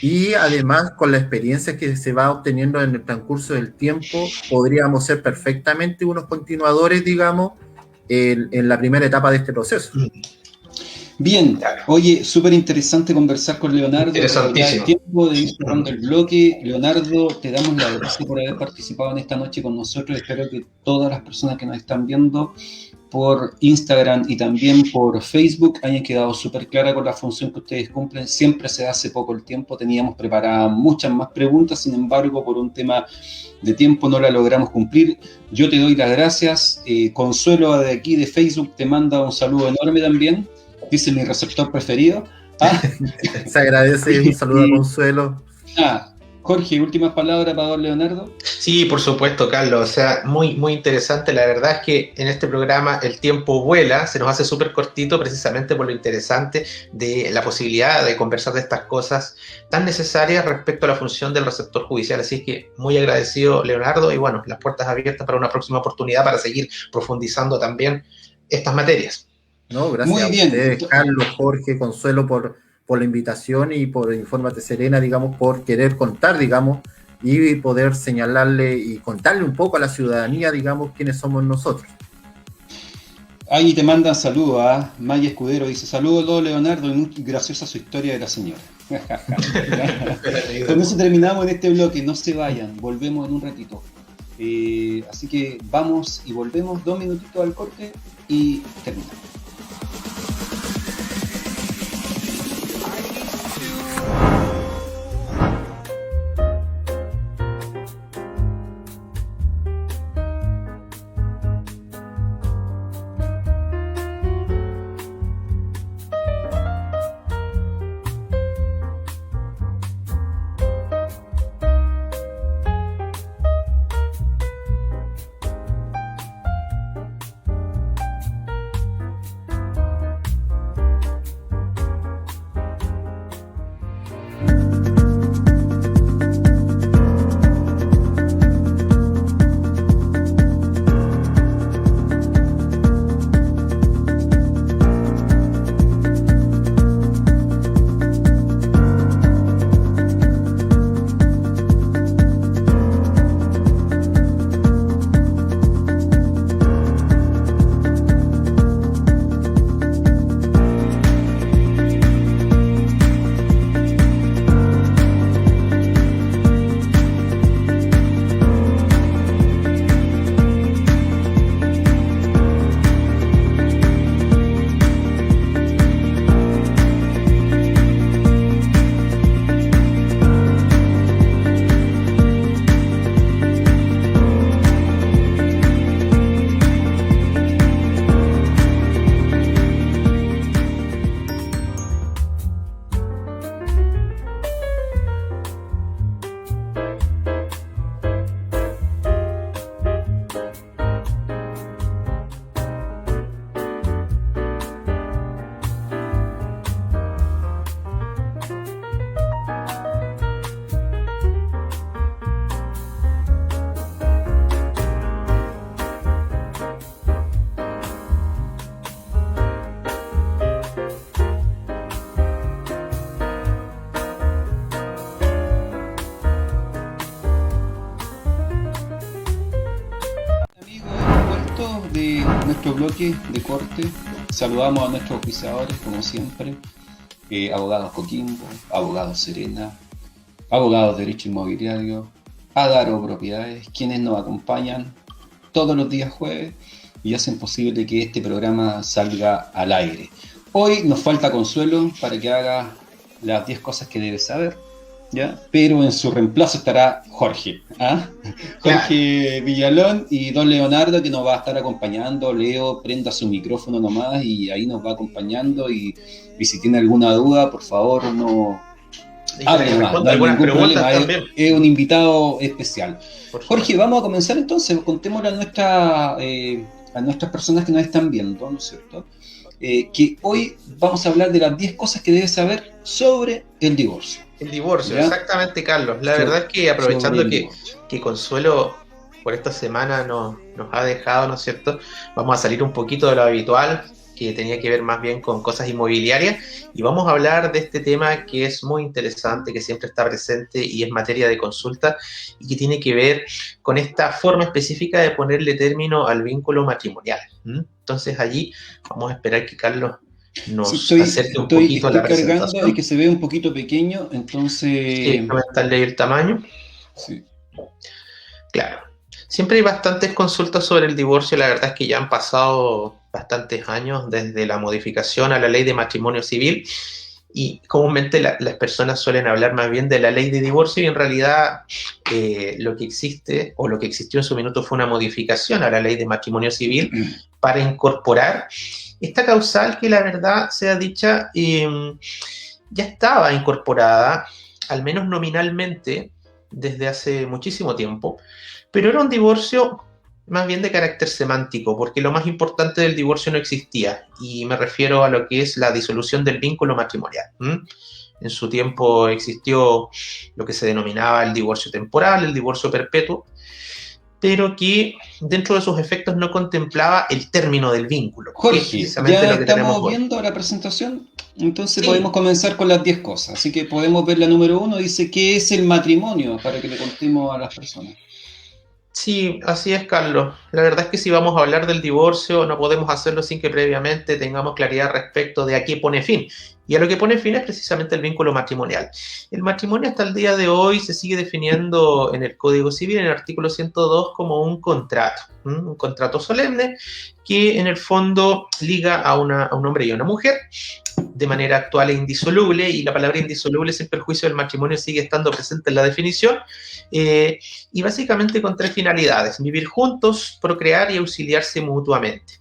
y además con la experiencia que se va obteniendo en el transcurso del tiempo, podríamos ser perfectamente unos continuadores, digamos, en la primera etapa de este proceso. Bien, oye, súper interesante conversar con Leonardo. Interesantísimo. El tiempo de ir cerrando el bloque. Leonardo, te damos las gracias por haber participado en esta noche con nosotros. Espero que todas las personas que nos están viendo por Instagram y también por Facebook hayan quedado súper claras con la función que ustedes cumplen. Siempre se hace poco el tiempo, teníamos preparadas muchas más preguntas, sin embargo, por un tema de tiempo no la logramos cumplir. Yo te doy las gracias. Consuelo de aquí de Facebook te manda un saludo enorme también. Dice mi receptor preferido. Se agradece, un saludo a Consuelo. Jorge, últimas palabras para don Leonardo. Sí, por supuesto, Carlos. O sea, muy, muy interesante. La verdad es que en este programa el tiempo vuela, se nos hace súper cortito precisamente por lo interesante de la posibilidad de conversar de estas cosas tan necesarias respecto a la función del receptor judicial. Así que muy agradecido, Leonardo, y bueno, las puertas abiertas para una próxima oportunidad para seguir profundizando también estas materias. No, gracias Muy a bien. ustedes, Carlos, Jorge, Consuelo, por la invitación y por Infórmate Serena, digamos, por querer contar, digamos, y poder señalarle y contarle un poco a la ciudadanía, digamos, quiénes somos nosotros. Ahí te mandan saludos a Maya Escudero, dice saludos a todo Leonardo y muy graciosa su historia de la señora. Con eso terminamos en este bloque, no se vayan, volvemos en un ratito. Así que vamos y volvemos 2 minutitos al corte y terminamos. bloque de corte. Saludamos a nuestros auspiciadores, como siempre. Abogados Coquimbo, Abogados Serena, Abogados de Derecho Inmobiliario, Adaro Propiedades, quienes nos acompañan todos los días jueves y hacen posible que este programa salga al aire. Hoy nos falta Consuelo para que haga las 10 cosas que debes saber, ¿ya? Pero en su reemplazo estará Jorge, ¿ah? Jorge Villalón y don Leonardo, que nos va a estar acompañando. Leo, prenda su micrófono nomás y ahí nos va acompañando, y si tiene alguna duda, por favor, no algunas preguntas también. Es un invitado especial. Jorge, vamos a comenzar entonces. Contémosle a nuestras personas que nos están viendo, ¿no es cierto? Que hoy vamos a hablar de las 10 cosas que debes saber sobre el divorcio. El divorcio, ¿ya? Exactamente, Carlos. La verdad es que aprovechando que Consuelo por esta semana nos ha dejado, ¿no es cierto? Vamos a salir un poquito de lo habitual, que tenía que ver más bien con cosas inmobiliarias, y vamos a hablar de este tema que es muy interesante, que siempre está presente y es materia de consulta, y que tiene que ver con esta forma específica de ponerle término al vínculo matrimonial. Entonces allí vamos a esperar que Carlos nos acerque un poquito a la presentación. Estoy cargando y que se ve un poquito pequeño, entonces... Sí, aumentarle el tamaño. Sí. Claro. Siempre hay bastantes consultas sobre el divorcio. La verdad es que ya han pasado bastantes años desde la modificación a la ley de matrimonio civil, y comúnmente las personas suelen hablar más bien de la ley de divorcio, y en realidad lo que existe o lo que existió en su minuto fue una modificación a la ley de matrimonio civil para incorporar esta causal que, la verdad sea dicha, ya estaba incorporada, al menos nominalmente, desde hace muchísimo tiempo, pero era un divorcio más bien de carácter semántico, porque lo más importante del divorcio no existía, y me refiero a lo que es la disolución del vínculo matrimonial. En su tiempo existió lo que se denominaba el divorcio temporal, el divorcio perpetuo, pero que dentro de sus efectos no contemplaba el término del vínculo. Jorge, ya estamos viendo la presentación, entonces sí, podemos comenzar con las 10 cosas. Así que podemos ver la número 1, dice ¿qué es el matrimonio? Para que le contemos a las personas. Sí, así es, Carlos. La verdad es que si vamos a hablar del divorcio, no podemos hacerlo sin que previamente tengamos claridad respecto de a qué pone fin. Y a lo que pone fin es precisamente el vínculo matrimonial. El matrimonio hasta el día de hoy se sigue definiendo en el Código Civil, en el artículo 102, como un contrato solemne que en el fondo liga a un hombre y a una mujer de manera actual e indisoluble, y la palabra indisoluble sin perjuicio del matrimonio sigue estando presente en la definición, y básicamente con 3 finalidades: vivir juntos, procrear y auxiliarse mutuamente.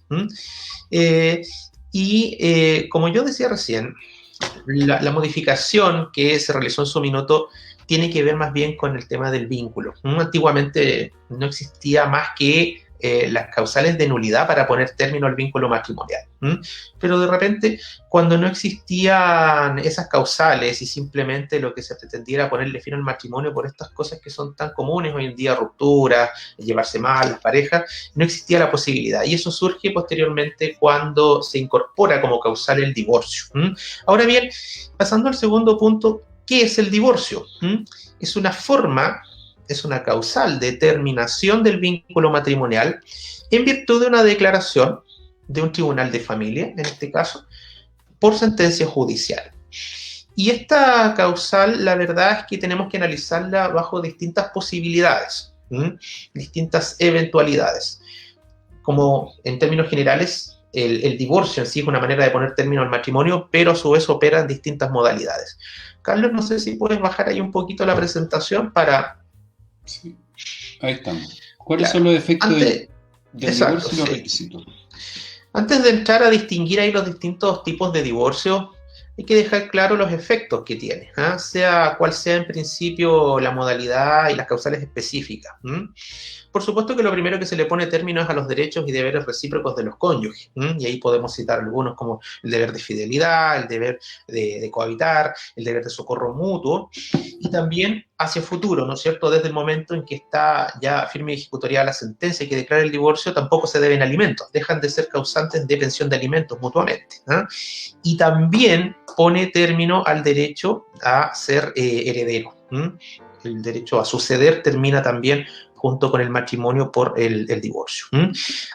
Como yo decía recién, la modificación que se realizó en su minuto tiene que ver más bien con el tema del vínculo. Antiguamente no existía más que las causales de nulidad para poner término al vínculo matrimonial. Pero de repente, cuando no existían esas causales y simplemente lo que se pretendía era ponerle fin al matrimonio por estas cosas que son tan comunes hoy en día, rupturas, llevarse mal las parejas, no existía la posibilidad. Y eso surge posteriormente cuando se incorpora como causal el divorcio. Ahora bien, pasando al segundo punto, ¿qué es el divorcio? Es una forma, es una causal de terminación del vínculo matrimonial en virtud de una declaración de un tribunal de familia, en este caso, por sentencia judicial. Y esta causal, la verdad es que tenemos que analizarla bajo distintas posibilidades, distintas eventualidades. Como en términos generales, el divorcio en sí es una manera de poner término al matrimonio, pero a su vez opera en distintas modalidades. Carlos, no sé si puedes bajar ahí un poquito la presentación para... Sí, ahí estamos. ¿Cuáles son los efectos del divorcio y los requisitos? Antes de entrar a distinguir ahí los distintos tipos de divorcio, hay que dejar claro los efectos que tiene, sea cual sea en principio la modalidad y las causales específicas. Por supuesto que lo primero que se le pone término es a los derechos y deberes recíprocos de los cónyuges, y ahí podemos citar algunos como el deber de fidelidad, el deber de cohabitar, el deber de socorro mutuo, y también hacia futuro, ¿no es cierto? Desde el momento en que está ya firme y ejecutoriada la sentencia y que declara el divorcio, tampoco se deben alimentos, dejan de ser causantes de pensión de alimentos mutuamente. Y también pone término al derecho a ser heredero. El derecho a suceder termina también junto con el matrimonio por el divorcio.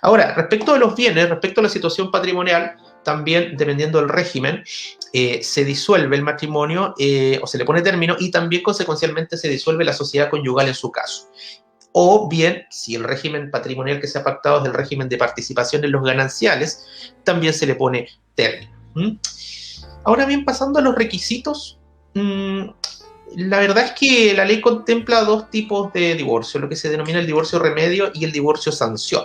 Ahora, respecto de los bienes, respecto a la situación patrimonial, también dependiendo del régimen, se disuelve el matrimonio o se le pone término, y también consecuencialmente se disuelve la sociedad conyugal en su caso. O bien, si el régimen patrimonial que se ha pactado es el régimen de participación en los gananciales, también se le pone término. Ahora bien, pasando a los requisitos, la verdad es que la ley contempla dos tipos de divorcio, lo que se denomina el divorcio remedio y el divorcio sanción.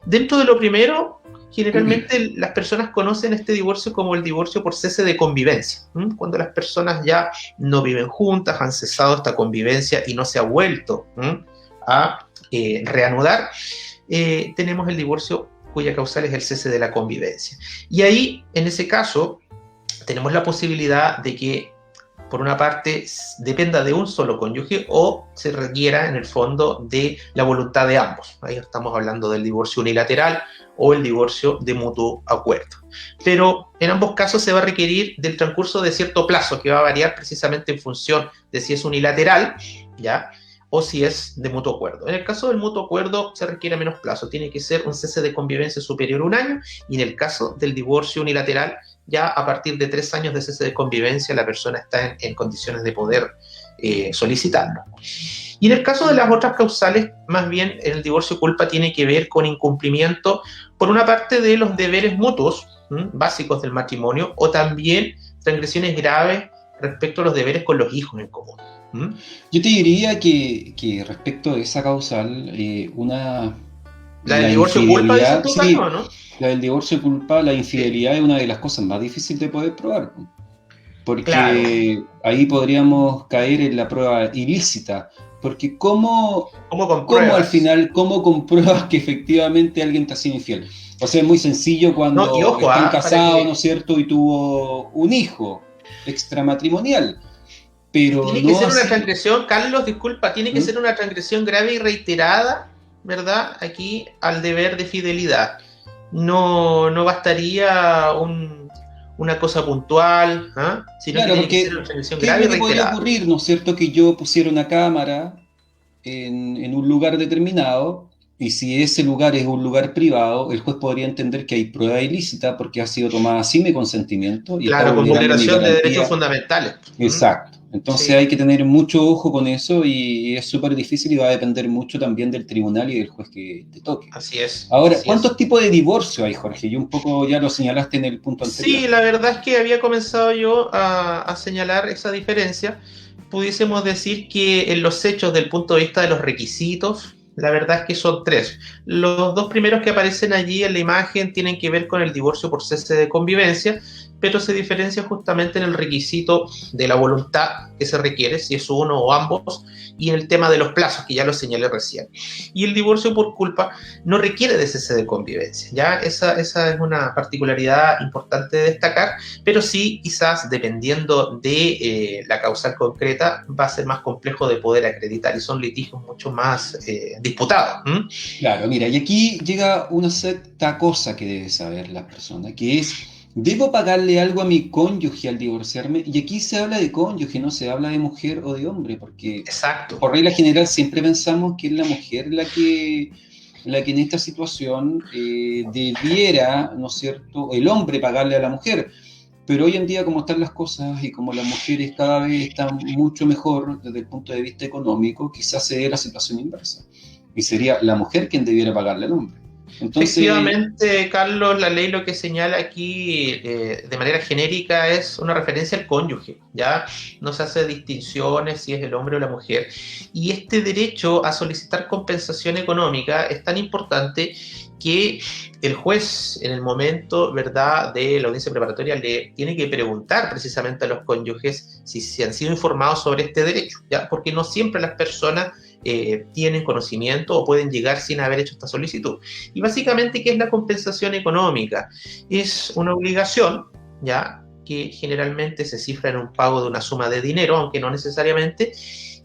Dentro de lo primero, generalmente las personas conocen este divorcio como el divorcio por cese de convivencia, cuando las personas ya no viven juntas, han cesado esta convivencia y no se ha vuelto a reanudar, tenemos el divorcio cuya causal es el cese de la convivencia. Y ahí, en ese caso, tenemos la posibilidad de que, por una parte, dependa de un solo cónyuge o se requiera, en el fondo, de la voluntad de ambos. Ahí estamos hablando del divorcio unilateral o el divorcio de mutuo acuerdo. Pero en ambos casos se va a requerir del transcurso de cierto plazo, que va a variar precisamente en función de si es unilateral, ¿ya?, o si es de mutuo acuerdo. En el caso del mutuo acuerdo se requiere menos plazo, tiene que ser un cese de convivencia superior a 1 año, y en el caso del divorcio unilateral, ya a partir de 3 años de cese de convivencia la persona está en condiciones de poder solicitarlo. Y en el caso de las otras causales, más bien el divorcio culpa tiene que ver con incumplimiento, por una parte, de los deberes mutuos básicos del matrimonio, o también transgresiones graves respecto a los deberes con los hijos en común. Yo te diría que respecto de esa causal, la del divorcio culpa, dices tú, sí, ¿no? La del divorcio culpa, la infidelidad es una de las cosas más difíciles de poder probar, porque claro, ahí podríamos caer en la prueba ilícita, porque ¿cómo al final, cómo compruebas que efectivamente alguien te ha sido infiel? O sea, es muy sencillo cuando están casados, ¿no es cierto?, y tuvo un hijo extramatrimonial. Pero tiene que ser una transgresión, Carlos, disculpa, tiene que ser una transgresión grave y reiterada, ¿verdad?, aquí al deber de fidelidad. No bastaría una cosa puntual, sino claro, que tiene que ser una transgresión ¿qué grave y es lo que podría reiterada? ocurrir, ¿no es cierto?, que yo pusiera una cámara en un lugar determinado, y si ese lugar es un lugar privado, el juez podría entender que hay prueba ilícita porque ha sido tomada sin mi consentimiento y Claro, está con vulnerando mi vulneración de garantía. derechos fundamentales. Exacto. Entonces Sí. hay que tener mucho ojo con eso, y es súper difícil, y va a depender mucho también del tribunal y del juez que te toque. Así es. Ahora, así ¿cuántos es. tipos de divorcio hay, Jorge? Y un poco ya lo señalaste en el punto anterior. Sí, la verdad es que había comenzado yo a señalar esa diferencia. Pudiésemos decir que en los hechos, del punto de vista de los requisitos, la verdad es que son 3. Los 2 primeros que aparecen allí en la imagen tienen que ver con el divorcio por cese de convivencia, pero se diferencia justamente en el requisito de la voluntad que se requiere, si es uno o ambos, y en el tema de los plazos, que ya lo señalé recién. Y el divorcio por culpa no requiere de cese de convivencia, ¿ya? Esa es una particularidad importante de destacar, pero sí, quizás, dependiendo de la causal concreta, va a ser más complejo de poder acreditar, y son litigios mucho más disputados. Claro, mira, y aquí llega una cierta cosa que debe saber la persona, que es: ¿debo pagarle algo a mi cónyuge al divorciarme? Y aquí se habla de cónyuge, no se habla de mujer o de hombre, porque Exacto. por regla general siempre pensamos que es la mujer la que en esta situación debiera, ¿no es cierto?, el hombre pagarle a la mujer. Pero hoy en día, como están las cosas y como las mujeres cada vez están mucho mejor desde el punto de vista económico, quizás se dé la situación inversa, y sería la mujer quien debiera pagarle al hombre. Entonces, efectivamente, Carlos, la ley lo que señala aquí de manera genérica es una referencia al cónyuge, ¿ya? No se hace distinciones si es el hombre o la mujer. Y este derecho a solicitar compensación económica es tan importante que el juez, en el momento, ¿verdad?, de la audiencia preparatoria, le tiene que preguntar precisamente a los cónyuges si se han sido informados sobre este derecho, ¿ya? Porque no siempre las personas tienen conocimiento o pueden llegar sin haber hecho esta solicitud. Y básicamente, ¿qué es la compensación económica? Es una obligación, ¿ya?, que generalmente se cifra en un pago de una suma de dinero, aunque no necesariamente,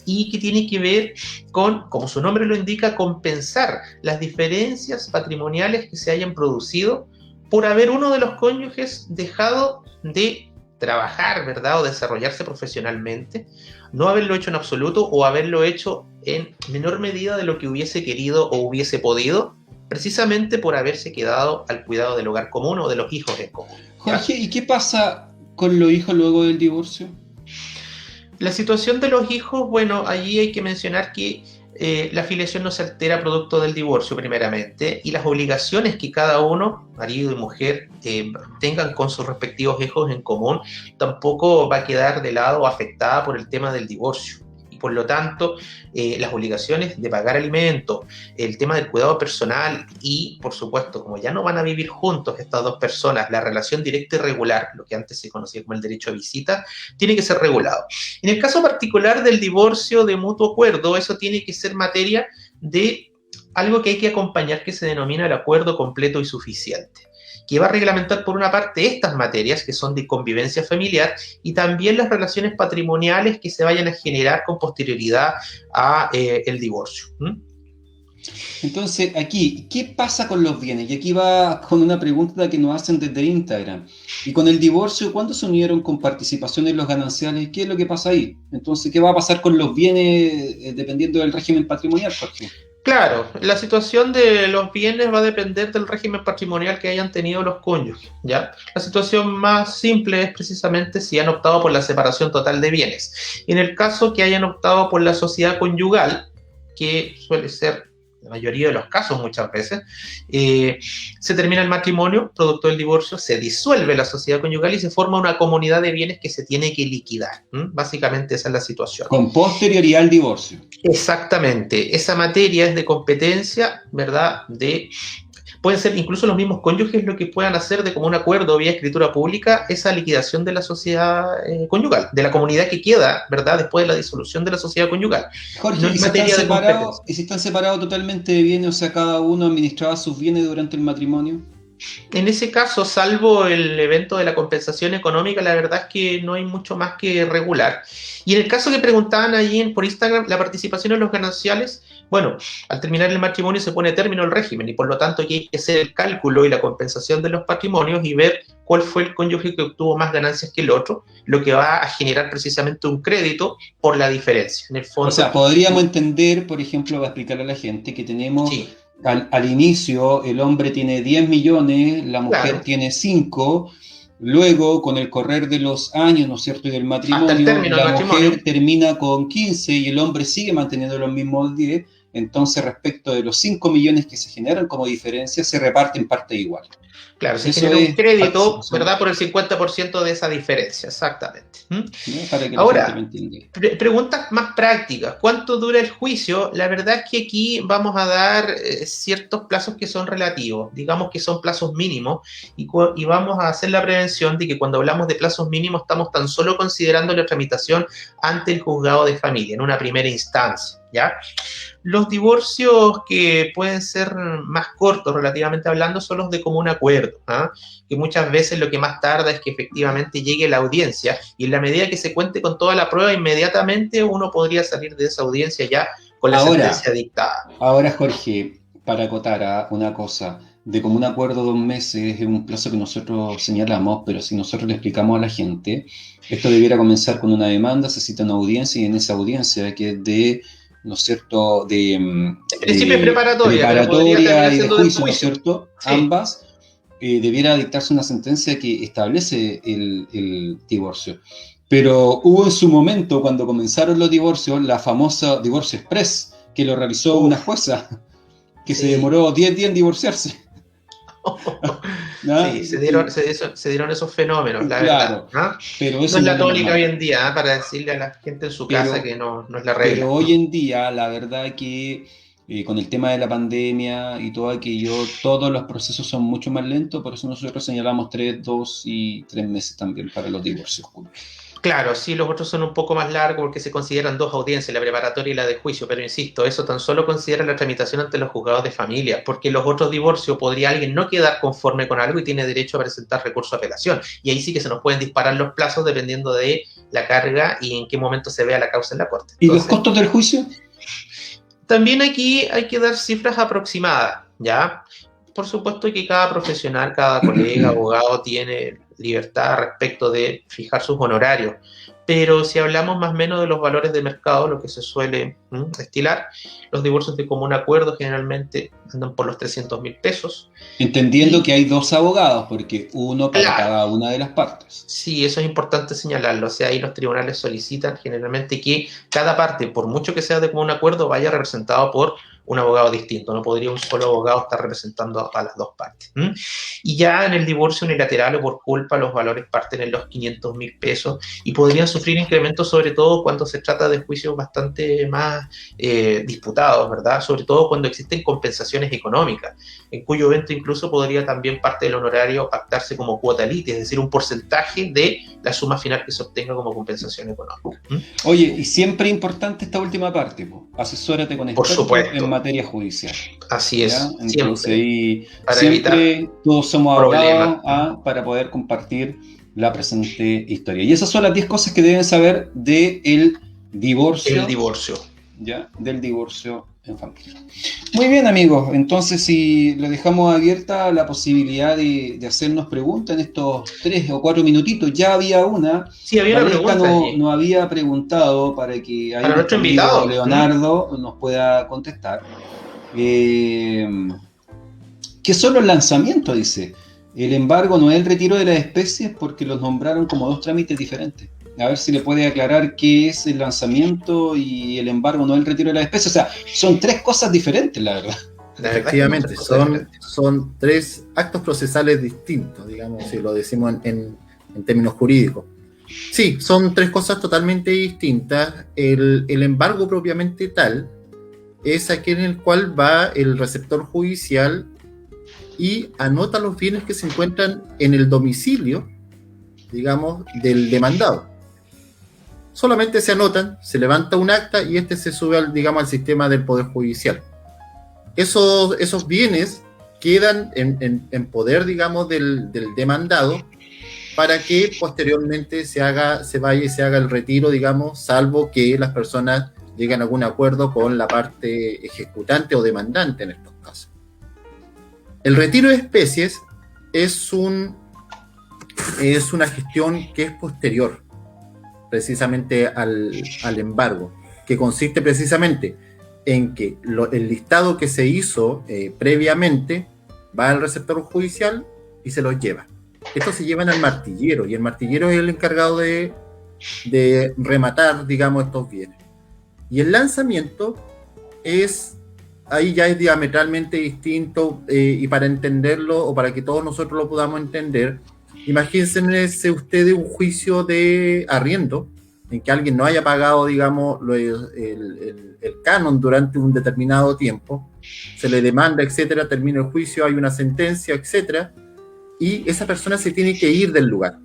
y que tiene que ver con, como su nombre lo indica, compensar las diferencias patrimoniales que se hayan producido por haber uno de los cónyuges dejado de trabajar, ¿verdad? O desarrollarse profesionalmente, no haberlo hecho en absoluto o haberlo hecho en menor medida de lo que hubiese querido o hubiese podido, precisamente por haberse quedado al cuidado del hogar común o de los hijos en común. ¿Ya? Jorge, ¿y qué pasa con los hijos luego del divorcio? La situación de los hijos, bueno, allí hay que mencionar que la filiación no se altera producto del divorcio primeramente, y las obligaciones que cada uno, marido y mujer, tengan con sus respectivos hijos en común, tampoco va a quedar de lado o afectada por el tema del divorcio. Y por lo tanto, las obligaciones de pagar alimentos, el tema del cuidado personal y, por supuesto, como ya no van a vivir juntos estas dos personas, la relación directa y regular, lo que antes se conocía como el derecho a visita, tiene que ser regulado. En el caso particular del divorcio de mutuo acuerdo, eso tiene que ser materia de algo que hay que acompañar, que se denomina el acuerdo completo y suficiente, que va a reglamentar por una parte estas materias que son de convivencia familiar y también las relaciones patrimoniales que se vayan a generar con posterioridad a el divorcio. Entonces, aquí, ¿qué pasa con los bienes? Y aquí va con una pregunta que nos hacen desde Instagram. Y con el divorcio, ¿cuándo se unieron con participación en los gananciales? ¿Qué es lo que pasa ahí? Entonces, ¿qué va a pasar con los bienes dependiendo del régimen patrimonial, Jorge? Claro, la situación de los bienes va a depender del régimen patrimonial que hayan tenido los cónyuges, ¿ya? La situación más simple es precisamente si han optado por la separación total de bienes. En el caso que hayan optado por la sociedad conyugal, que suele ser la mayoría de los casos muchas veces, se termina el matrimonio, producto del divorcio, se disuelve la sociedad conyugal y se forma una comunidad de bienes que se tiene que liquidar. Básicamente esa es la situación. Con posterioridad al divorcio. Exactamente, esa materia es de competencia, ¿verdad? Pueden ser incluso los mismos cónyuges lo que puedan hacer de común acuerdo vía escritura pública esa liquidación de la sociedad conyugal, de la comunidad que queda, ¿verdad? Después de la disolución de la sociedad conyugal. Jorge, No es materia de competencia. ¿y si están separados totalmente de bienes, o sea, cada uno administraba sus bienes durante el matrimonio? En ese caso, salvo el evento de la compensación económica, la verdad es que no hay mucho más que regular. Y en el caso que preguntaban allí por Instagram, la participación en los gananciales, bueno, al terminar el matrimonio se pone término al régimen y por lo tanto aquí hay que hacer el cálculo y la compensación de los patrimonios y ver cuál fue el cónyuge que obtuvo más ganancias que el otro, lo que va a generar precisamente un crédito por la diferencia. En el fondo, o sea, podríamos entender, por ejemplo, para explicarle a la gente que tenemos... Sí. Al inicio el hombre tiene 10 millones, la mujer tiene 5, luego con el correr de los años, ¿no es cierto?, y del matrimonio, la mujer termina con 15 y el hombre sigue manteniendo los mismos 10, entonces respecto de los 5 millones que se generan como diferencia, se reparten parte igual. Claro, se genera un crédito, ¿verdad?, por el 50% de esa diferencia, exactamente. Para que ahora, preguntas más prácticas. ¿Cuánto dura el juicio? La verdad es que aquí vamos a dar ciertos plazos que son relativos, digamos que son plazos mínimos, y vamos a hacer la prevención de que cuando hablamos de plazos mínimos estamos tan solo considerando la tramitación ante el juzgado de familia, en una primera instancia, ¿ya? Los divorcios que pueden ser más cortos, relativamente hablando, son los de común acuerdo, que muchas veces lo que más tarda es que efectivamente llegue la audiencia, y en la medida que se cuente con toda la prueba, inmediatamente uno podría salir de esa audiencia ya con la sentencia dictada. Ahora, Jorge, para acotar una cosa, de común acuerdo 2 meses es un plazo que nosotros señalamos, pero si nosotros le explicamos a la gente, esto debiera comenzar con una demanda, se cita una audiencia, y en esa audiencia, que es de, ¿no es cierto?, de principio preparatoria y de juicio, ¿no es cierto?, sí. Ambas, debiera dictarse una sentencia que establece el divorcio. Pero hubo en su momento, cuando comenzaron los divorcios, la famosa divorcio express, que lo realizó una jueza, que se demoró 10 días en divorciarse. Sí, se dieron esos fenómenos, la verdad. Pero eso no es la tónica hoy en día, para decirle a la gente en su casa que no es la regla. Pero hoy en día, la verdad que con el tema de la pandemia y todo aquello, todos los procesos son mucho más lentos, por eso nosotros señalamos 3, 2 y 3 meses también para los divorcios. Claro, sí, los otros son un poco más largos porque se consideran 2 audiencias, la preparatoria y la de juicio, pero insisto, eso tan solo considera la tramitación ante los juzgados de familia, porque los otros divorcios podría alguien no quedar conforme con algo y tiene derecho a presentar recurso de apelación, y ahí sí que se nos pueden disparar los plazos dependiendo de la carga y en qué momento se vea la causa en la corte. Entonces, ¿y los costos del juicio? También aquí hay que dar cifras aproximadas, ¿ya? por supuesto que cada profesional, cada colega, abogado tiene libertad respecto de fijar sus honorarios, pero si hablamos más o menos de los valores de mercado, lo que se suele estilar, los divorcios de común acuerdo generalmente andan por los 300.000 pesos. Entendiendo que hay dos abogados, porque uno para Claro. cada una de las partes. Sí, eso es importante señalarlo. O sea, ahí los tribunales solicitan generalmente que cada parte, por mucho que sea de común acuerdo, vaya representado por un abogado distinto. No podría un solo abogado estar representando a las dos partes. Y ya en el divorcio unilateral o por culpa, los valores parten en los 500.000 pesos y podrían sufrir incrementos, sobre todo cuando se trata de juicios bastante más disputados, ¿verdad? Sobre todo cuando existen compensaciones económicas, en cuyo evento incluso podría también parte del honorario pactarse como cuota lite, es decir, un porcentaje de la suma final que se obtenga como compensación económica. Oye, y siempre importante esta última parte, po. Asesórate con Por expertos supuesto. en materia judicial. Así es, ¿Ya? Entonces siempre. ahí Para siempre todos somos problemas. abogados para poder compartir la presente historia. Y esas son las 10 cosas que deben saber del divorcio. El divorcio. ¿Ya? Del divorcio en familia. Muy bien, amigos. Entonces, si le dejamos abierta la posibilidad de hacernos preguntas en estos 3 o 4 minutitos, ya había una. Sí, había una Valesca pregunta. nos había preguntado para que ahí Para nuestro amigo invitado. Leonardo nos pueda contestar. ¿Qué son los lanzamientos? Dice. El embargo no es el retiro de las especies porque los nombraron como dos trámites diferentes. A ver si le puede aclarar qué es el lanzamiento y el embargo no es el retiro de las especies. O sea, son 3 cosas diferentes, la verdad. La verdad Efectivamente, es que muchas cosas diferentes. son 3 actos procesales distintos, digamos, si lo decimos en términos jurídicos. Sí, son 3 cosas totalmente distintas. El embargo propiamente tal es aquel en el cual va el receptor judicial y anota los bienes que se encuentran en el domicilio, digamos, del demandado. Solamente se anotan, se levanta un acta y este se sube al sistema del Poder Judicial. Esos bienes quedan en poder, digamos, del demandado para que posteriormente se haga el retiro, digamos, salvo que las personas lleguen a algún acuerdo con la parte ejecutante o demandante en estos casos. El retiro de especies es una gestión que es posterior precisamente al embargo, que consiste precisamente en que el listado que se hizo previamente va al receptor judicial y se los lleva. Estos se llevan al martillero y el martillero es el encargado de rematar, digamos, estos bienes. Y el lanzamiento ahí ya es diametralmente distinto y para entenderlo o para que todos nosotros lo podamos entender, imagínense ustedes un juicio de arriendo en que alguien no haya pagado, digamos, el canon durante un determinado tiempo, se le demanda, etcétera, termina el juicio, hay una sentencia, etcétera, y esa persona se tiene que ir del lugar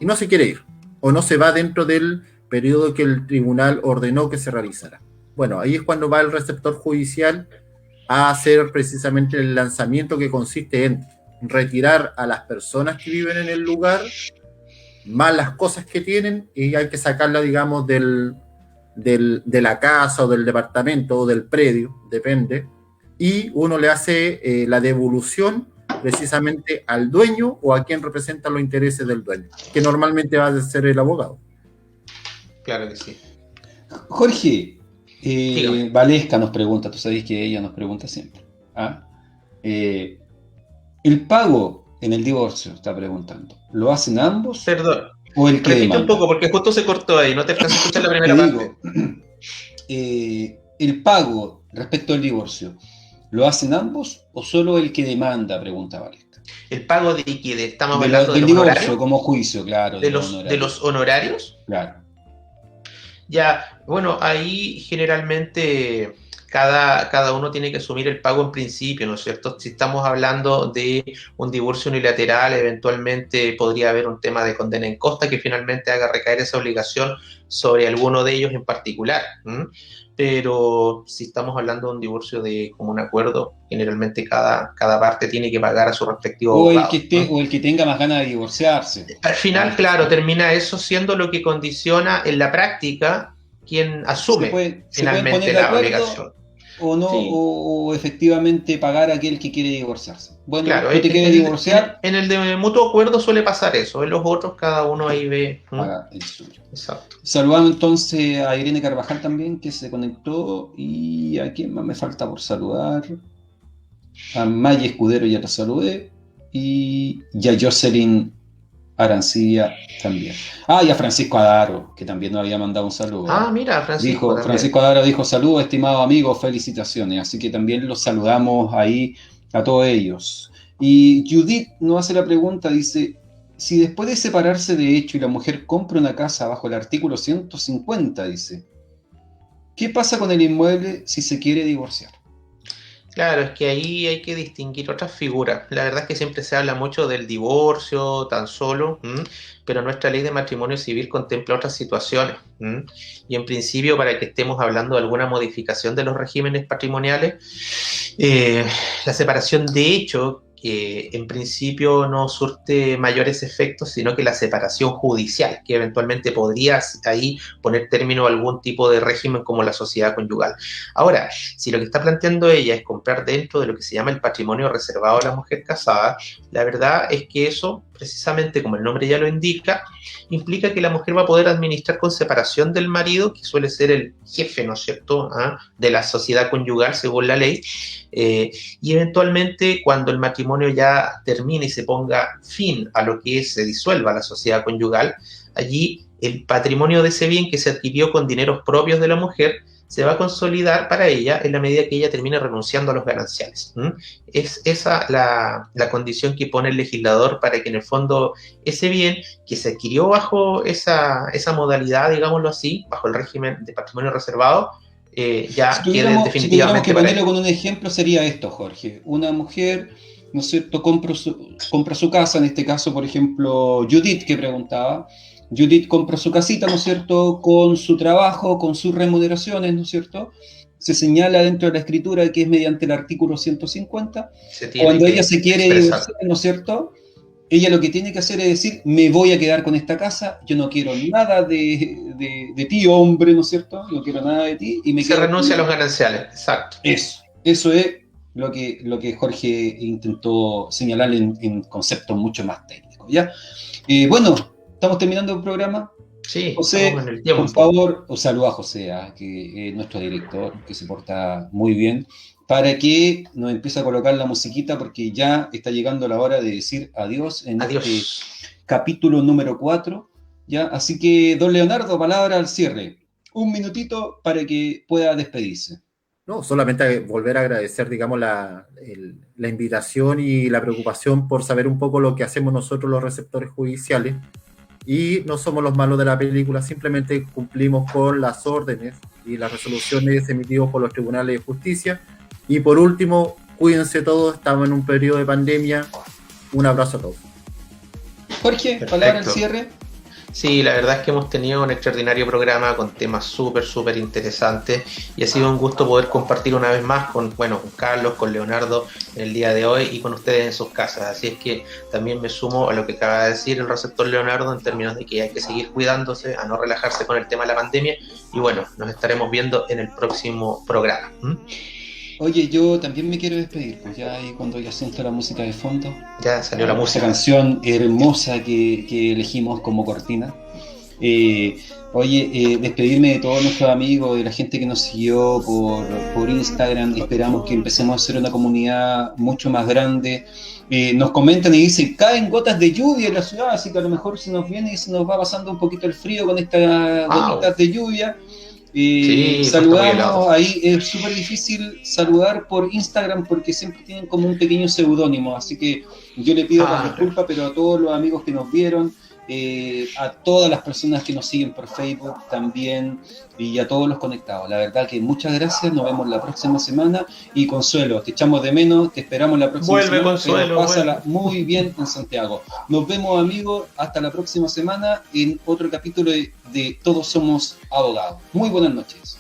y no se quiere ir o no se va dentro del periodo que el tribunal ordenó que se realizara. Bueno, ahí es cuando va el receptor judicial a hacer precisamente el lanzamiento, que consiste en retirar a las personas que viven en el lugar, más las cosas que tienen, y hay que sacarla, digamos, de la casa o del departamento o del predio, depende, y uno le hace la devolución precisamente al dueño o a quien representa los intereses del dueño, que normalmente va a ser el abogado. Claro que sí. Jorge, Dígame. Valesca nos pregunta, tú sabes que ella nos pregunta siempre. El pago en el divorcio, está preguntando, ¿lo hacen ambos Perdón. o el que Repite demanda? un poco porque justo se cortó ahí, no te alcanzé a escuchar la primera Te parte. digo, el pago respecto al divorcio, ¿lo hacen ambos o solo el que demanda? Pregunta Valesca. El pago de que estamos Del hablando del divorcio honorario, como juicio, claro. de los honorarios. Claro. Ya, bueno, ahí generalmente cada uno tiene que asumir el pago en principio, ¿no es cierto? Si estamos hablando de un divorcio unilateral, eventualmente podría haber un tema de condena en costa que finalmente haga recaer esa obligación sobre alguno de ellos en particular. Pero si estamos hablando de un divorcio de común acuerdo, generalmente cada parte tiene que pagar a su respectivo abogado. O el que tenga más ganas de divorciarse. Al final, claro, termina eso siendo lo que condiciona en la práctica quien asume finalmente la obligación. o no, Sí. o efectivamente pagar a aquel que quiere divorciarse. Bueno, Claro, tú te quieres divorciar, en el de mutuo acuerdo suele pasar eso. En los otros cada uno ahí ve. paga el suyo. Exacto. Saludamos entonces a Irene Carvajal también, que se conectó. ¿Y a quién más me falta por saludar? A Maya Escudero ya la saludé. Y a Jocelyn Arancilla también. Ah, y a Francisco Adaro, que también nos había mandado un saludo. Ah, mira, Francisco también. Francisco Adaro dijo: saludos, estimado amigo, felicitaciones. Así que también los saludamos ahí a todos ellos. Y Judith nos hace la pregunta, dice: si después de separarse de hecho y la mujer compra una casa bajo el artículo 150, dice, ¿qué pasa con el inmueble si se quiere divorciar? Claro, es que ahí hay que distinguir otras figuras. La verdad es que siempre se habla mucho del divorcio tan solo, pero nuestra ley de matrimonio civil contempla otras situaciones. Y en principio, para que estemos hablando de alguna modificación de los regímenes patrimoniales, la separación de hecho, que en principio no surte mayores efectos, sino que la separación judicial, que eventualmente podría ahí poner término a algún tipo de régimen como la sociedad conyugal. Ahora, si lo que está planteando ella es comprar dentro de lo que se llama el patrimonio reservado a la mujer casada, la verdad es que eso, precisamente como el nombre ya lo indica, implica que la mujer va a poder administrar con separación del marido, que suele ser el jefe, ¿no es cierto?, de la sociedad conyugal según la ley, y eventualmente cuando el matrimonio ya termine y se ponga fin a lo que es, se disuelva la sociedad conyugal, allí el patrimonio de ese bien que se adquirió con dineros propios de la mujer se va a consolidar para ella en la medida que ella termine renunciando a los gananciales. Es esa la condición que pone el legislador para que en el fondo ese bien que se adquirió bajo esa modalidad, digámoslo así, bajo el régimen de patrimonio reservado, ya quede definitivamente si tuviéramos que para ponerlo ella. con un ejemplo, sería esto, Jorge. Una mujer, ¿no es cierto?, compra su casa, en este caso, por ejemplo, Judith, que preguntaba. Judith compra su casita, ¿no es cierto?, con su trabajo, con sus remuneraciones, ¿no es cierto? Se señala dentro de la escritura que es mediante el artículo 150. Se tiene Cuando que ella se quiere expresar. divorciar, ¿no es cierto?, ella lo que tiene que hacer es decir: me voy a quedar con esta casa, yo no quiero nada de ti, hombre, ¿no es cierto? No quiero nada de ti y me Se quedo renuncia a con... los gananciales, exacto. Eso es lo que Jorge intentó señalar en conceptos mucho más técnicos, ¿ya? Bueno, estamos terminando el programa. Sí, José, estamos en el tiempo. por favor, os saluda a José, que es nuestro director, que se porta muy bien, para que nos empiece a colocar la musiquita, porque ya está llegando la hora de decir adiós en Adiós. este capítulo número 4, ¿ya? Así que, don Leonardo, palabra al cierre. Un minutito para que pueda despedirse. No, solamente volver a agradecer, digamos, la invitación y la preocupación por saber un poco lo que hacemos nosotros los receptores judiciales. Y no somos los malos de la película, simplemente cumplimos con las órdenes y las resoluciones emitidas por los tribunales de justicia. Y por último, cuídense todos, estamos en un periodo de pandemia. Un abrazo a todos. Jorge, Perfecto. palabra al cierre. Sí, la verdad es que hemos tenido un extraordinario programa con temas súper interesantes y ha sido un gusto poder compartir una vez más con Carlos, con Leonardo en el día de hoy y con ustedes en sus casas. Así es que también me sumo a lo que acaba de decir el receptor Leonardo en términos de que hay que seguir cuidándose, a no relajarse con el tema de la pandemia y bueno, nos estaremos viendo en el próximo programa. Oye, yo también me quiero despedir, pues ya ahí cuando ya siento la música de fondo. Ya salió la Esa música. canción hermosa que elegimos como cortina. Despedirme de todos nuestros amigos, de la gente que nos siguió por Instagram. Esperamos que empecemos a hacer una comunidad mucho más grande. Nos comentan y dicen: caen gotas de lluvia en la ciudad, así que a lo mejor se nos viene y se nos va pasando un poquito el frío con estas gotitas de lluvia. Sí, Saludamos, ahí es súper difícil saludar por Instagram porque siempre tienen como un pequeño seudónimo, así que yo le pido las disculpas, pero a todos los amigos que nos vieron, a todas las personas que nos siguen por Facebook también y a todos los conectados, la verdad que muchas gracias, nos vemos la próxima semana y Consuelo, te echamos de menos, te esperamos la próxima semana. Consuelo, pásala muy bien en Santiago. Nos vemos, amigos, hasta la próxima semana en otro capítulo de Todos Somos Abogados. Muy buenas noches.